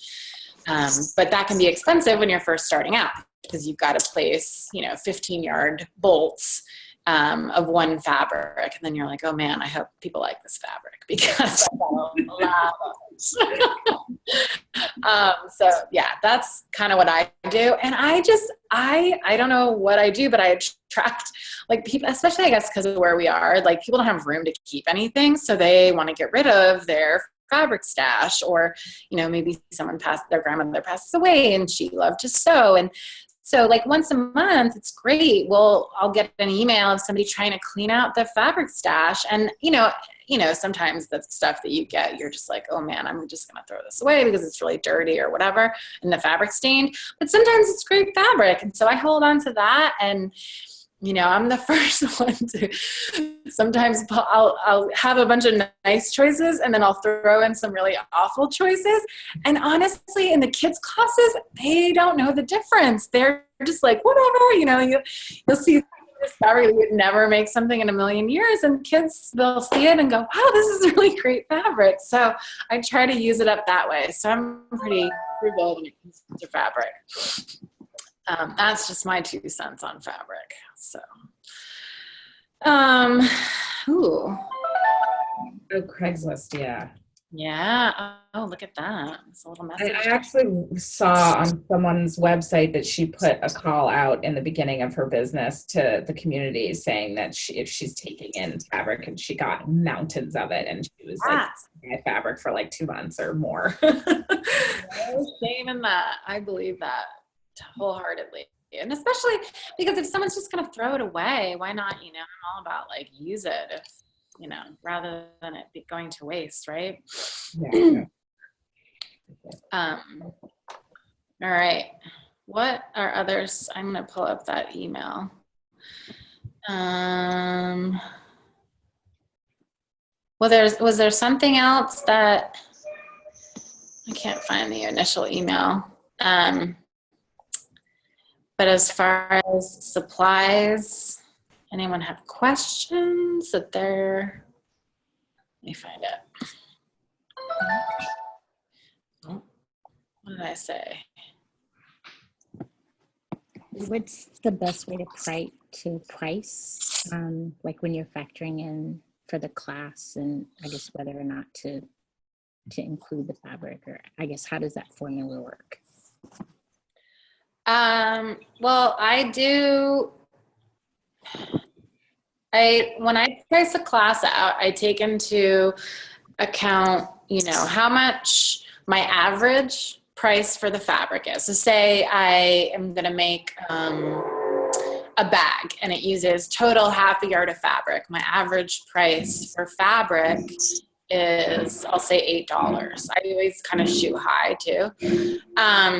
but that can be expensive when you're first starting out, because you've got to place 15-yard bolts of one fabric, and then you're like, oh man, I hope people like this fabric, because I got a lot of it. So yeah, that's kind of what I do. And I don't know what I do, but I attract like people, especially I guess because of where we are, like people don't have room to keep anything, so they want to get rid of their fabric stash, or maybe their grandmother passes away and she loved to sew, and so like once a month, it's great. I'll get an email of somebody trying to clean out the fabric stash. And, sometimes the stuff that you get, you're just like, oh man, I'm just going to throw this away because it's really dirty or whatever, and the fabric stained. But sometimes it's great fabric. And so I hold on to that. And, I'm the first one to sometimes I'll have a bunch of nice choices, and then I'll throw in some really awful choices. And honestly, in the kids' classes, they don't know the difference. They're just like, whatever, you'll see this fabric, you would never make something in a million years, and kids, they'll see it and go, wow, this is really great fabric. So I try to use it up that way. So I'm pretty frugal when it comes to fabric. That's just my 2 cents on fabric. So, Oh, Craigslist, yeah. Yeah. Oh, look at that. It's a little message. I actually saw on someone's website that she put a call out in the beginning of her business to the community saying that if she's taking in fabric, and she got mountains of it, and she was like buying fabric for like 2 months or more. No shame in that. I believe that wholeheartedly. And especially because if someone's just going to throw it away, why not, I'm all about like use it, if, rather than it be going to waste, right? Yeah. All right. What are others? I'm going to pull up that email. Was there something else that I can't find the initial email? But as far as supplies, anyone have questions that let me find it. Oh, what did I say? What's the best way to price, like when you're factoring in for the class, and I guess whether or not to include the fabric, or I guess how does that formula work? Well, when I price a class out, I take into account, how much my average price for the fabric is. So say I am going to make, a a bag, and it uses total half a yard of fabric. My average price for fabric is, I'll say $8. I always kind of shoot high too.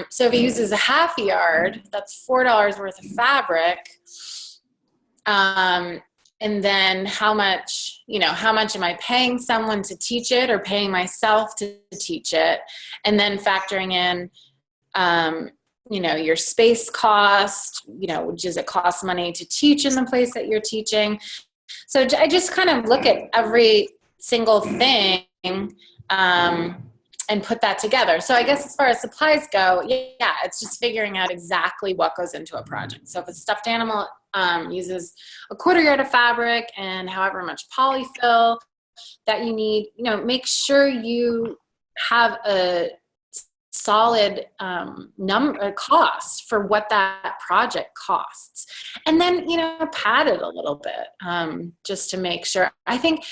So if it uses a half a yard, that's $4 worth of fabric. And then how much am I paying someone to teach it or paying myself to teach it? And then factoring in, your space cost, does it cost money to teach in the place that you're teaching? So I just kind of look at every single thing, and put that together. So I guess as far as supplies go, yeah, it's just figuring out exactly what goes into a project. So if a stuffed animal uses a quarter yard of fabric and however much polyfill that you need, make sure you have a solid cost for what that project costs. And then, pad it a little bit just to make sure. I think,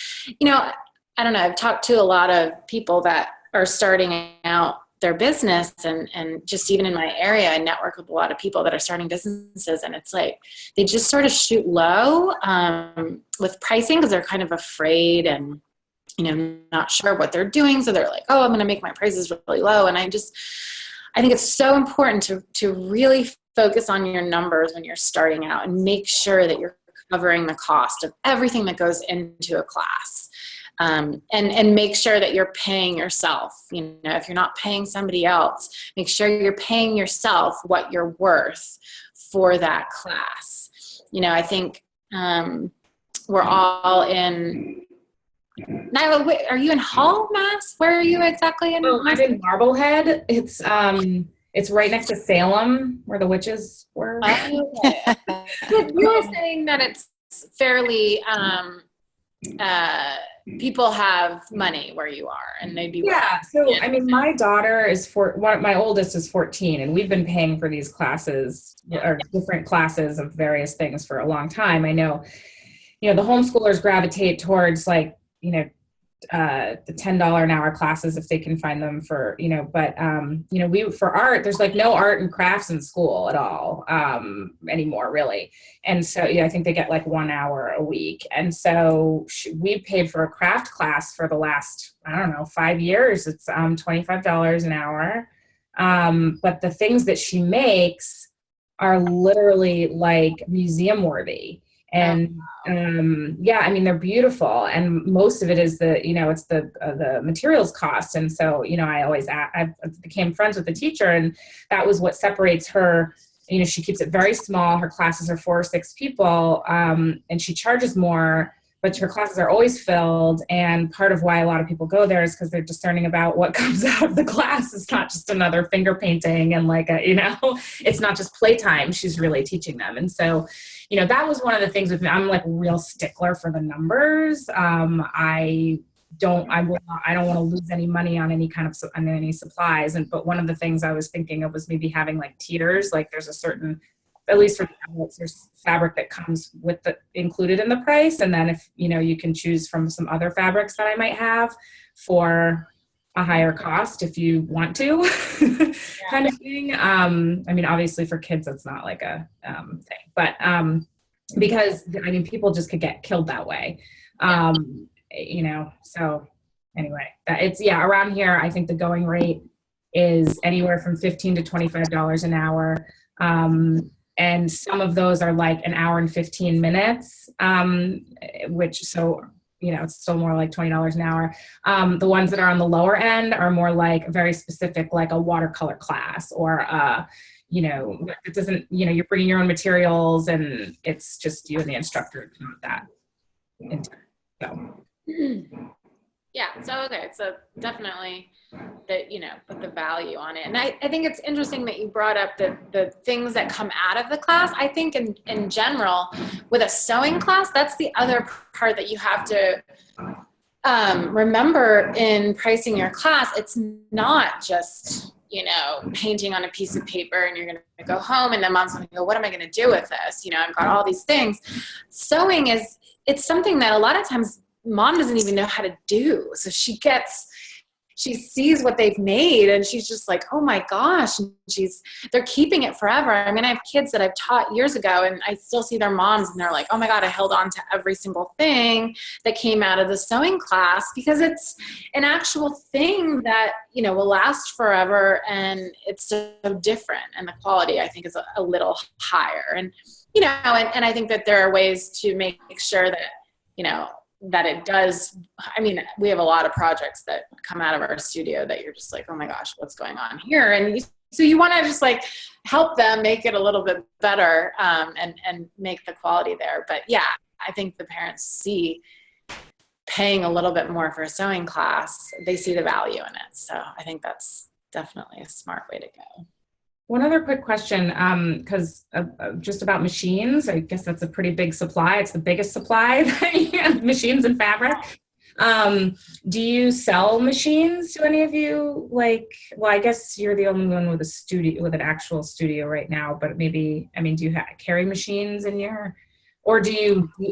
I don't know, I've talked to a lot of people that are starting out their business, and just even in my area, I network with a lot of people that are starting businesses, and it's like they just sort of shoot low with pricing because they're kind of afraid and not sure what they're doing. So they're like, oh, I'm going to make my prices really low. And I think it's so important to really focus on your numbers when you're starting out and make sure that you're covering the cost of everything that goes into a class. And make sure that you're paying yourself. If you're not paying somebody else, make sure you're paying yourself what you're worth for that class. I think we're all in. Nyla, are you in Hull, Mass? Where are you exactly in? Oh, I'm in Marblehead. It's right next to Salem, where the witches were. Oh, okay. You were saying that it's fairly. People have money where you are, and they'd be So I mean, my daughter is my oldest is 14, and we've been paying for these classes or different classes of various things for a long time. I know, the homeschoolers gravitate towards the $10 an hour classes if they can find them for, but, we, for art, there's no art and crafts in school at all, anymore really. And so, I think they get 1 hour a week. And so we paid for a craft class for the last, 5 years. It's, $25 an hour. But the things that she makes are literally museum worthy. And they're beautiful, and most of it is it's the materials cost. And so I became friends with the teacher, and that was what separates her. She keeps it very small. Her classes are 4 or 6 people, and she charges more, but her classes are always filled. And part of why a lot of people go there is because they're discerning about what comes out of the class. It's not just another finger painting and it's not just playtime. She's really teaching them. And so, that was one of the things with me. I'm a real stickler for the numbers. I don't want to lose any money on any kind of on any supplies. But one of the things I was thinking of was maybe having teeters. There's a certain, at least for the adults, there's fabric that comes with included in the price. And then if, you can choose from some other fabrics that I might have for a higher cost if you want to kind of thing. Obviously for kids, that's not a thing, but because people just could get killed that way. So anyway, it's around here. I think the going rate is anywhere from $15 to $25 an hour. And some of those are 1 hour and 15 minutes, it's still more $20 an hour. The ones that are on the lower end are more very specific, a watercolor class, or, it doesn't, you're bringing your own materials, and it's just you and the instructor to put that into. So. Yeah. So, okay. So definitely that, put the value on it. And I think it's interesting that you brought up the things that come out of the class. I think in general with a sewing class, that's the other part that you have to remember in pricing your class. It's not just, painting on a piece of paper and you're going to go home and then mom's going to go, what am I going to do with this? I've got all these things. Sewing it's something that a lot of times mom doesn't even know how to do. So she gets, she sees what they've made and she's just like, oh my gosh. And they're keeping it forever. I mean, I have kids that I've taught years ago and I still see their moms and they're like, oh my God, I held on to every single thing that came out of the sewing class because it's an actual thing that, you know, will last forever and it's so different. And the quality I think is a little higher. And, you know, and I think that there are ways to make sure that, you know, that it does. I mean, we have a lot of projects that come out of our studio that you're just like, oh my gosh, what's going on here? And so you want to just like help them make it a little bit better and make the quality there. But yeah, I think the parents see paying a little bit more for a sewing class, they see the value in it. So I think that's definitely a smart way to go. One other quick question, because just about machines, I guess that's a pretty big supply. It's the biggest supply, machines and fabric. Do you sell machines to any of you? Like, well, I guess you're the only one with a studio, with an actual studio right now, but maybe, I mean, do you carry machines in your, or do you are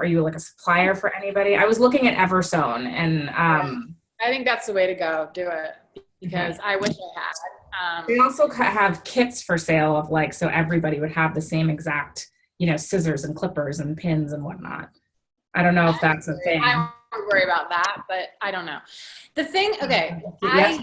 you like a supplier for anybody? I was looking at Eversewn and, I think that's the way to go. Do it. Because I wish I had. They also have kits for sale of like, so everybody would have the same exact, you know, scissors and clippers and pins and whatnot. I don't know if that's a thing. I don't worry about that, but I don't know. The thing, okay, Yes. I have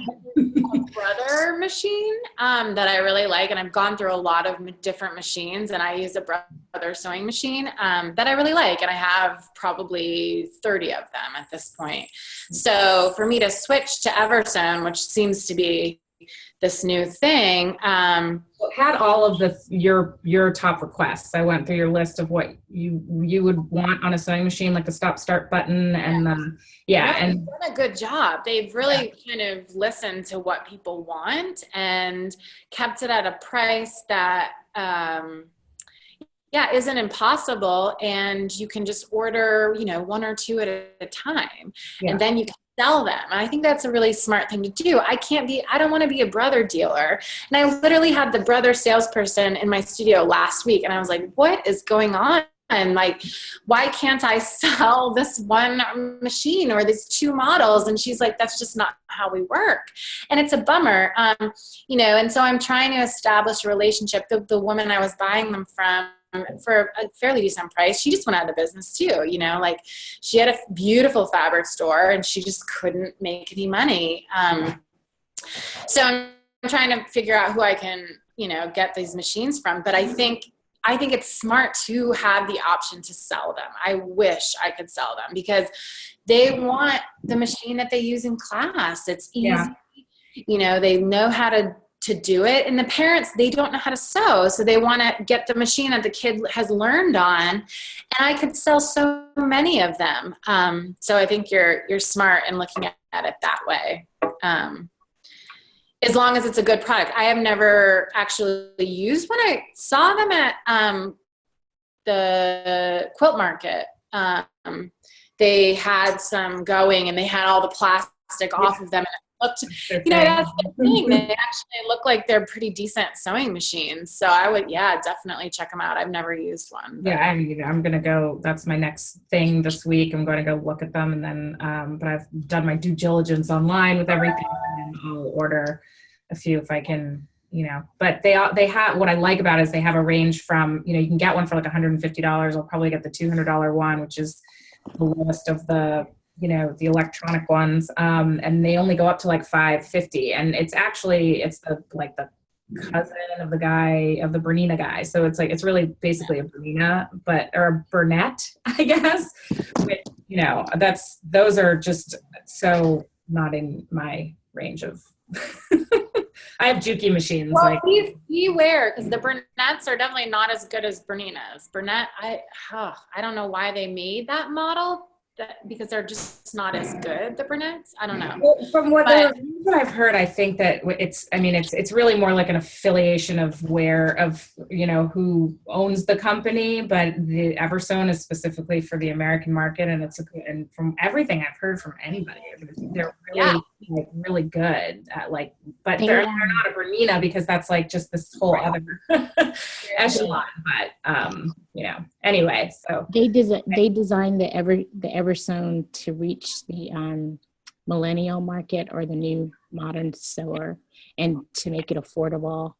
a brother machine that I really like, and I've gone through a lot of different machines, and I use a brother sewing machine that I really like, and I have probably 30 of them at this point. So for me to switch to Eversewn, which seems to be this new thing. It had all of your top requests. I went through your list of what you would want on a sewing machine, like the stop-start button and and they've done a good job. They've really kind of listened to what people want and kept it at a price that isn't impossible, and you can just order, you know, one or two at a time, and then you can sell them. And I think that's a really smart thing to do. I don't want to be a brother dealer. And I literally had the brother salesperson in my studio last week, and I was like, what is going on? And like, why can't I sell this one machine or these two models? And she's like, that's just not how we work. And it's a bummer, you know, and so I'm trying to establish a relationship. The woman I was buying them from, for a fairly decent price, she just went out of business too, you know, like she had a beautiful fabric store and she just couldn't make any money. So I'm trying to figure out who I can, you know, get these machines from, but I think it's smart to have the option to sell them. I wish I could sell them because they want the machine that they use in class. It's easy, you know, they know how to do it. And the parents, they don't know how to sew. So they want to get the machine that the kid has learned on. And I could sell so many of them. So I think you're smart in looking at it that way. As long as it's a good product. I have never actually used when I saw them at the quilt market. They had some going and they had all the plastic off of them. You know, that's the thing. They actually look like they're pretty decent sewing machines. So I would, definitely check them out. I've never used one. But. Yeah, I'm going to go. That's my next thing this week. I'm going to go look at them. And then, but I've done my due diligence online with everything. And I'll order a few if I can, you know. But they have, what I like about it is they have a range from, you know, you can get one for like $150. I'll probably get the $200 one, which is the lowest of the, you know, the electronic ones, and they only go up to like $550, and it's the cousin of the Bernina guy, so it's like it's really basically a Bernina, or a Burnett, I guess. Which, you know, those are just so not in my range of. I have Juki machines. Well, beware, because the Burnetts are definitely not as good as Berninas. Burnett, I don't know why they made that model. Because they're just not as good, the Burnetts. I don't know. Well, from what I've heard, I think that it's really more like an affiliation of you know, who owns the company, but the Eversewn is specifically for the American market, and and from everything I've heard from anybody, they're really like really good at like, but They, they're not a Bernina because that's like just this whole other echelon. But you know, anyway, so they designed the Eversone to reach the millennial market or the new modern sewer, and to make it affordable.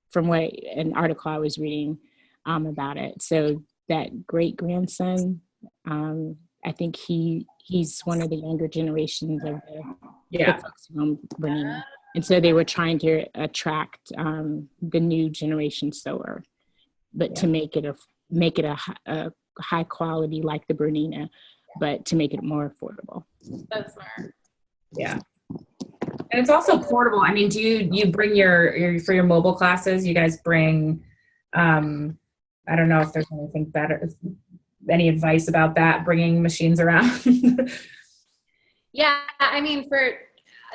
From what an article I was reading about it, so that great grandson, I think he's one of the younger generations of the folks who own Bernina. And so they were trying to attract the new generation sower, but to make it a high quality like the Bernina, but to make it more affordable. That's smart. Yeah. And it's also portable. I mean, do you bring your for your mobile classes, you guys bring, I don't know if there's anything better, any advice about that, bringing machines around? Yeah, I mean,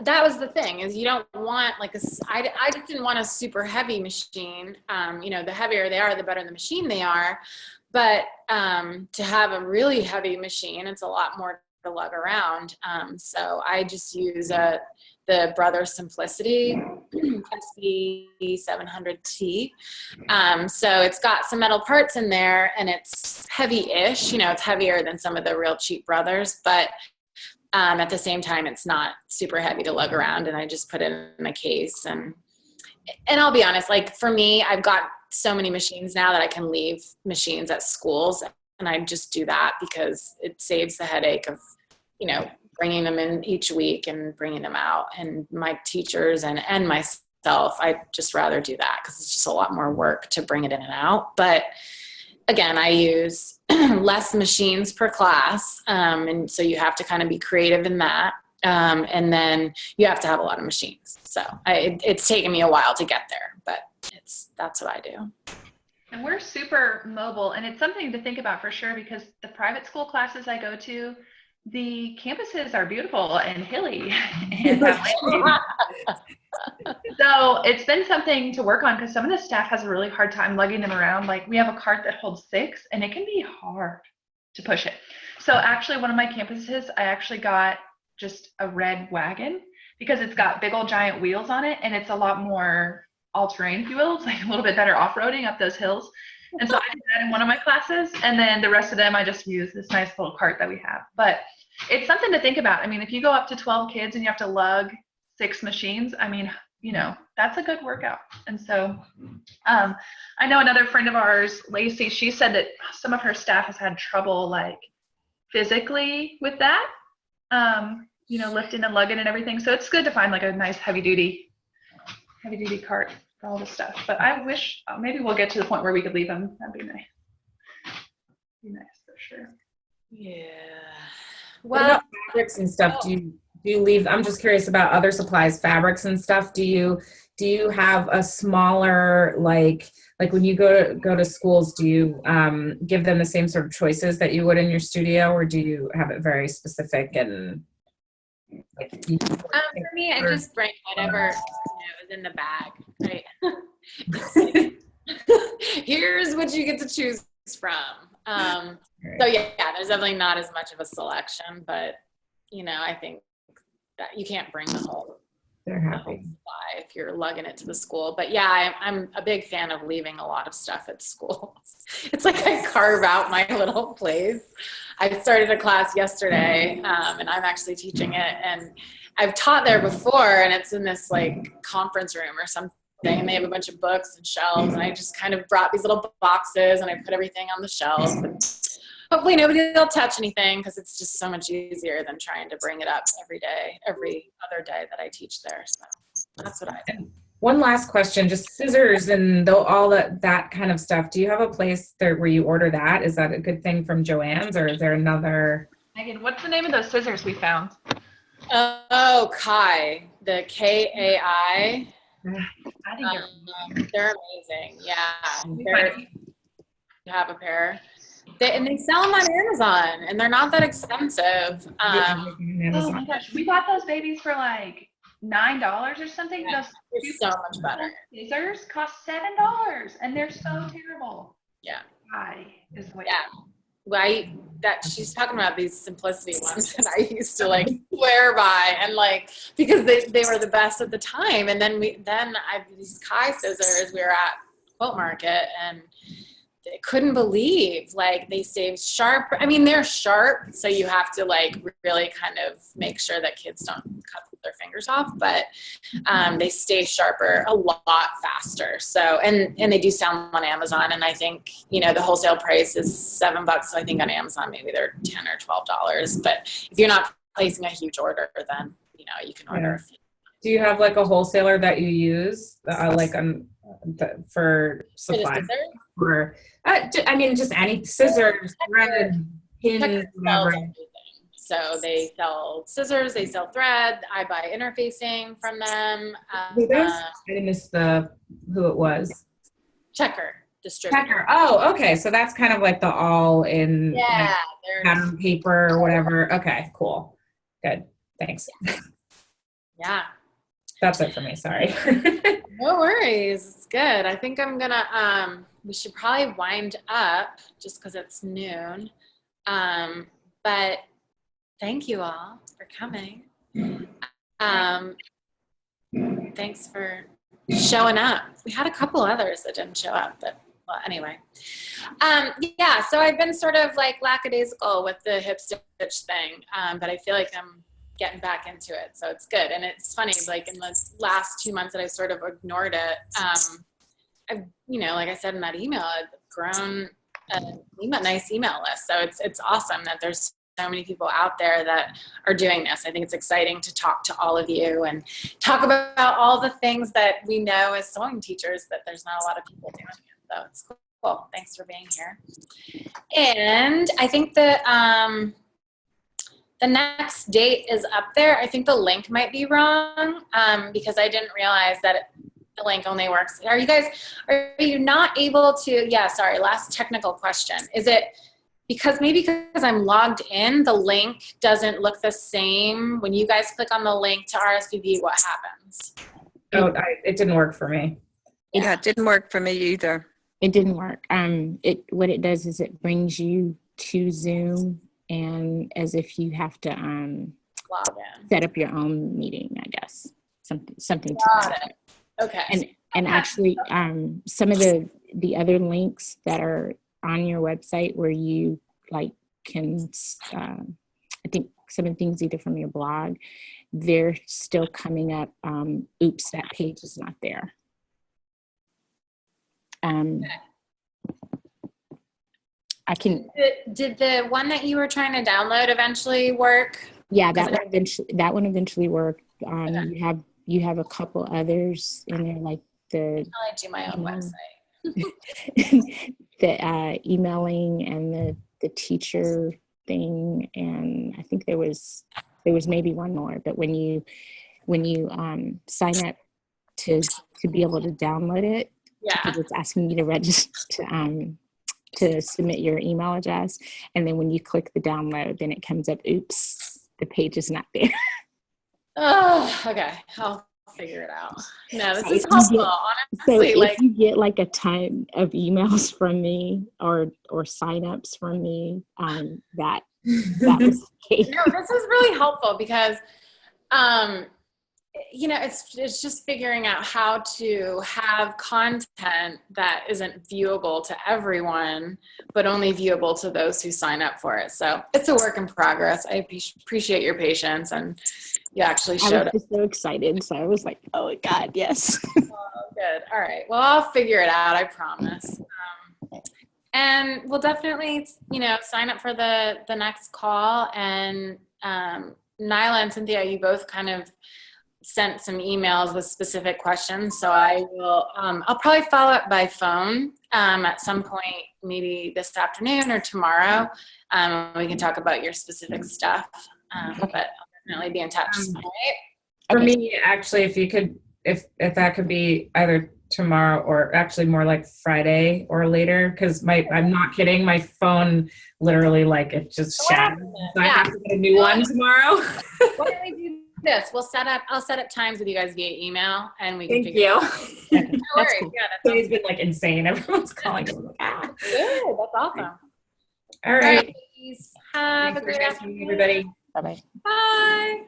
that was the thing, is you don't want like I just didn't want a super heavy machine. You know, the heavier they are, the better the machine they are. But to have a really heavy machine, it's a lot more to lug around. So I just use the Brother Simplicity SB 700T. So it's got some metal parts in there, and it's heavy-ish. You know, it's heavier than some of the real cheap Brothers, but at the same time, it's not super heavy to lug around, and I just put it in a case. And I'll be honest, like for me, I've got so many machines now that I can leave machines at schools, and I just do that because it saves the headache of, you know, bringing them in each week and bringing them out. And my teachers and myself, I'd just rather do that because it's just a lot more work to bring it in and out. But again, I use less machines per class. And so you have to kind of be creative in that. And then you have to have a lot of machines. So it's taken me a while to get there, but that's what I do. And we're super mobile, and it's something to think about for sure, because the private school classes I go to, the campuses are beautiful and hilly and have so it's been something to work on, because some of the staff has a really hard time lugging them around. Like we have a cart that holds 6, and it can be hard to push it. So actually one of my campuses, I actually got just a red wagon because it's got big old giant wheels on it, and it's a lot more all-terrain, if you will. It's like a little bit better off-roading up those hills. And so I did that in one of my classes, and then the rest of them I just use this nice little cart that we have. But it's something to think about. I mean, if you go up to 12 kids and you have to lug 6 machines, I mean, you know, that's a good workout. And so I know another friend of ours, Lacey, she said that some of her staff has had trouble like physically with that, you know, lifting and lugging and everything. So it's good to find like a nice heavy duty cart for all this stuff. But I wish maybe we'll get to the point where we could leave them. That'd be nice. Be nice for sure. Yeah. What about fabrics and stuff? Do you leave? I'm just curious about other supplies, fabrics and stuff. Do you have a smaller, like when you go to schools, do you give them the same sort of choices that you would in your studio, or do you have it very specific and like? For me, I just bring whatever is in the bag. Right? Here's what you get to choose from. So yeah, there's definitely not as much of a selection, but you know, I think that you can't bring the whole supply if you're lugging it to the school. But yeah, I'm a big fan of leaving a lot of stuff at school. It's like I carve out my little place. I started a class yesterday, and I'm actually teaching it, and I've taught there before, and it's in this like conference room or something, and they have a bunch of books and shelves, and I just kind of brought these little boxes and I put everything on the shelf, and hopefully nobody will touch anything, because it's just so much easier than trying to bring it up every other day that I teach there. So that's what I do. One last question, just scissors and all that kind of stuff. Do you have a place there where you order that? Is that a good thing from Joann's, or is there another? Megan, what's the name of those scissors we found? Oh, Kai, the KAI. I think they're amazing. Yeah. You have a pair. They sell them on Amazon, and they're not that expensive. oh my gosh, we bought those babies for like $9 or something. Yeah, they're so much better. Scissors cost $7, and they're so terrible. Yeah. Why is the way. Yeah. that she's talking about these simplicity ones that I used to like swear by, and like, because they were the best at the time. And then I these Kai scissors, we were at Quilt Market, and I couldn't believe, like, they stayed sharp. I mean, they're sharp, so you have to like really kind of make sure that kids don't cut their fingers off, but they stay sharper a lot faster. So, and they do sell them on Amazon, and I think, you know, the wholesale price is $7. So I think on Amazon maybe they're $10 or $12. But if you're not placing a huge order, then, you know, you can order a few. Do you have like a wholesaler that you use, like for supplies? Or I mean, just any scissors, thread, pins, whatever. So they sell scissors, they sell thread. I buy interfacing from them. I missed who it was. Checker distributor. Checker. Oh, okay. So that's kind of like the all-in like, pattern paper or whatever. Okay, cool. Good. Thanks. Yeah. That's it for me. Sorry. No worries. It's good. I think I'm gonna we should probably wind up just because it's noon. But thank you all for coming. Thanks for showing up. We had a couple others that didn't show up, but well, anyway. Yeah, so I've been sort of like lackadaisical with the Hipstitch thing, but I feel like I'm getting back into it, so it's good. And it's funny, like in the last 2 months that I sort of ignored it, I've, you know, like I said in that email, I've grown a nice email list. So it's awesome that there's so many people out there that are doing this. I think it's exciting to talk to all of you and talk about all the things that we know as sewing teachers that there's not a lot of people doing it. So it's cool. Thanks for being here. And I think the next date is up there. I think the link might be wrong because I didn't realize that the link only works. Are you not able to, yeah, sorry, last technical question. Is it because I'm logged in, the link doesn't look the same? When you guys click on the link to RSVP, what happens? Oh, it didn't work for me. Yeah, it didn't work for me either. It didn't work. What it does is it brings you to Zoom, and as if you have to log in, set up your own meeting, I guess. Something to Got that. it. Okay. And actually, some of the other links that are on your website where you like can, I think some of the things either from your blog, they're still coming up. Oops, that page is not there. I can. Did the one that you were trying to download eventually work? Yeah, that one eventually worked. Okay. You have a couple others in there, like I do my own website. the emailing and the teacher thing, and I think there was maybe one more. But when you sign up to be able to download it, yeah, it's asking you to register to submit your email address, and then when you click the download, then it comes up, oops, the page is not there. Oh, okay. I'll figure it out. No, this is helpful, honestly. So if you get like a ton of emails from me or signups from me, that was the case. No, this is really helpful because, you know, it's just figuring out how to have content that isn't viewable to everyone, but only viewable to those who sign up for it. So it's a work in progress. I appreciate your patience, and you actually showed up. I was just so excited. So I was like, oh God, yes. Oh, good. All right. Well, I'll figure it out. I promise. And we'll definitely, you know, sign up for the next call. And Nyla and Cynthia, you both kind of sent some emails with specific questions. So I will, I'll probably follow up by phone at some point, maybe this afternoon or tomorrow. We can talk about your specific stuff, but I'll definitely be in touch. Right? For me, actually, if that could be either tomorrow or actually more like Friday or later, because I'm not kidding, my phone literally like it just shattered. So I have to get a new one tomorrow. Why don't we do this? I'll set up times with you guys via email, and we can Thank figure you. it out. No worries. Cool. Yeah, Today's been like insane. Everyone's calling. good. That's awesome. All right. Ladies, have Thanks a for great listening, afternoon. everybody. Bye-bye. Bye.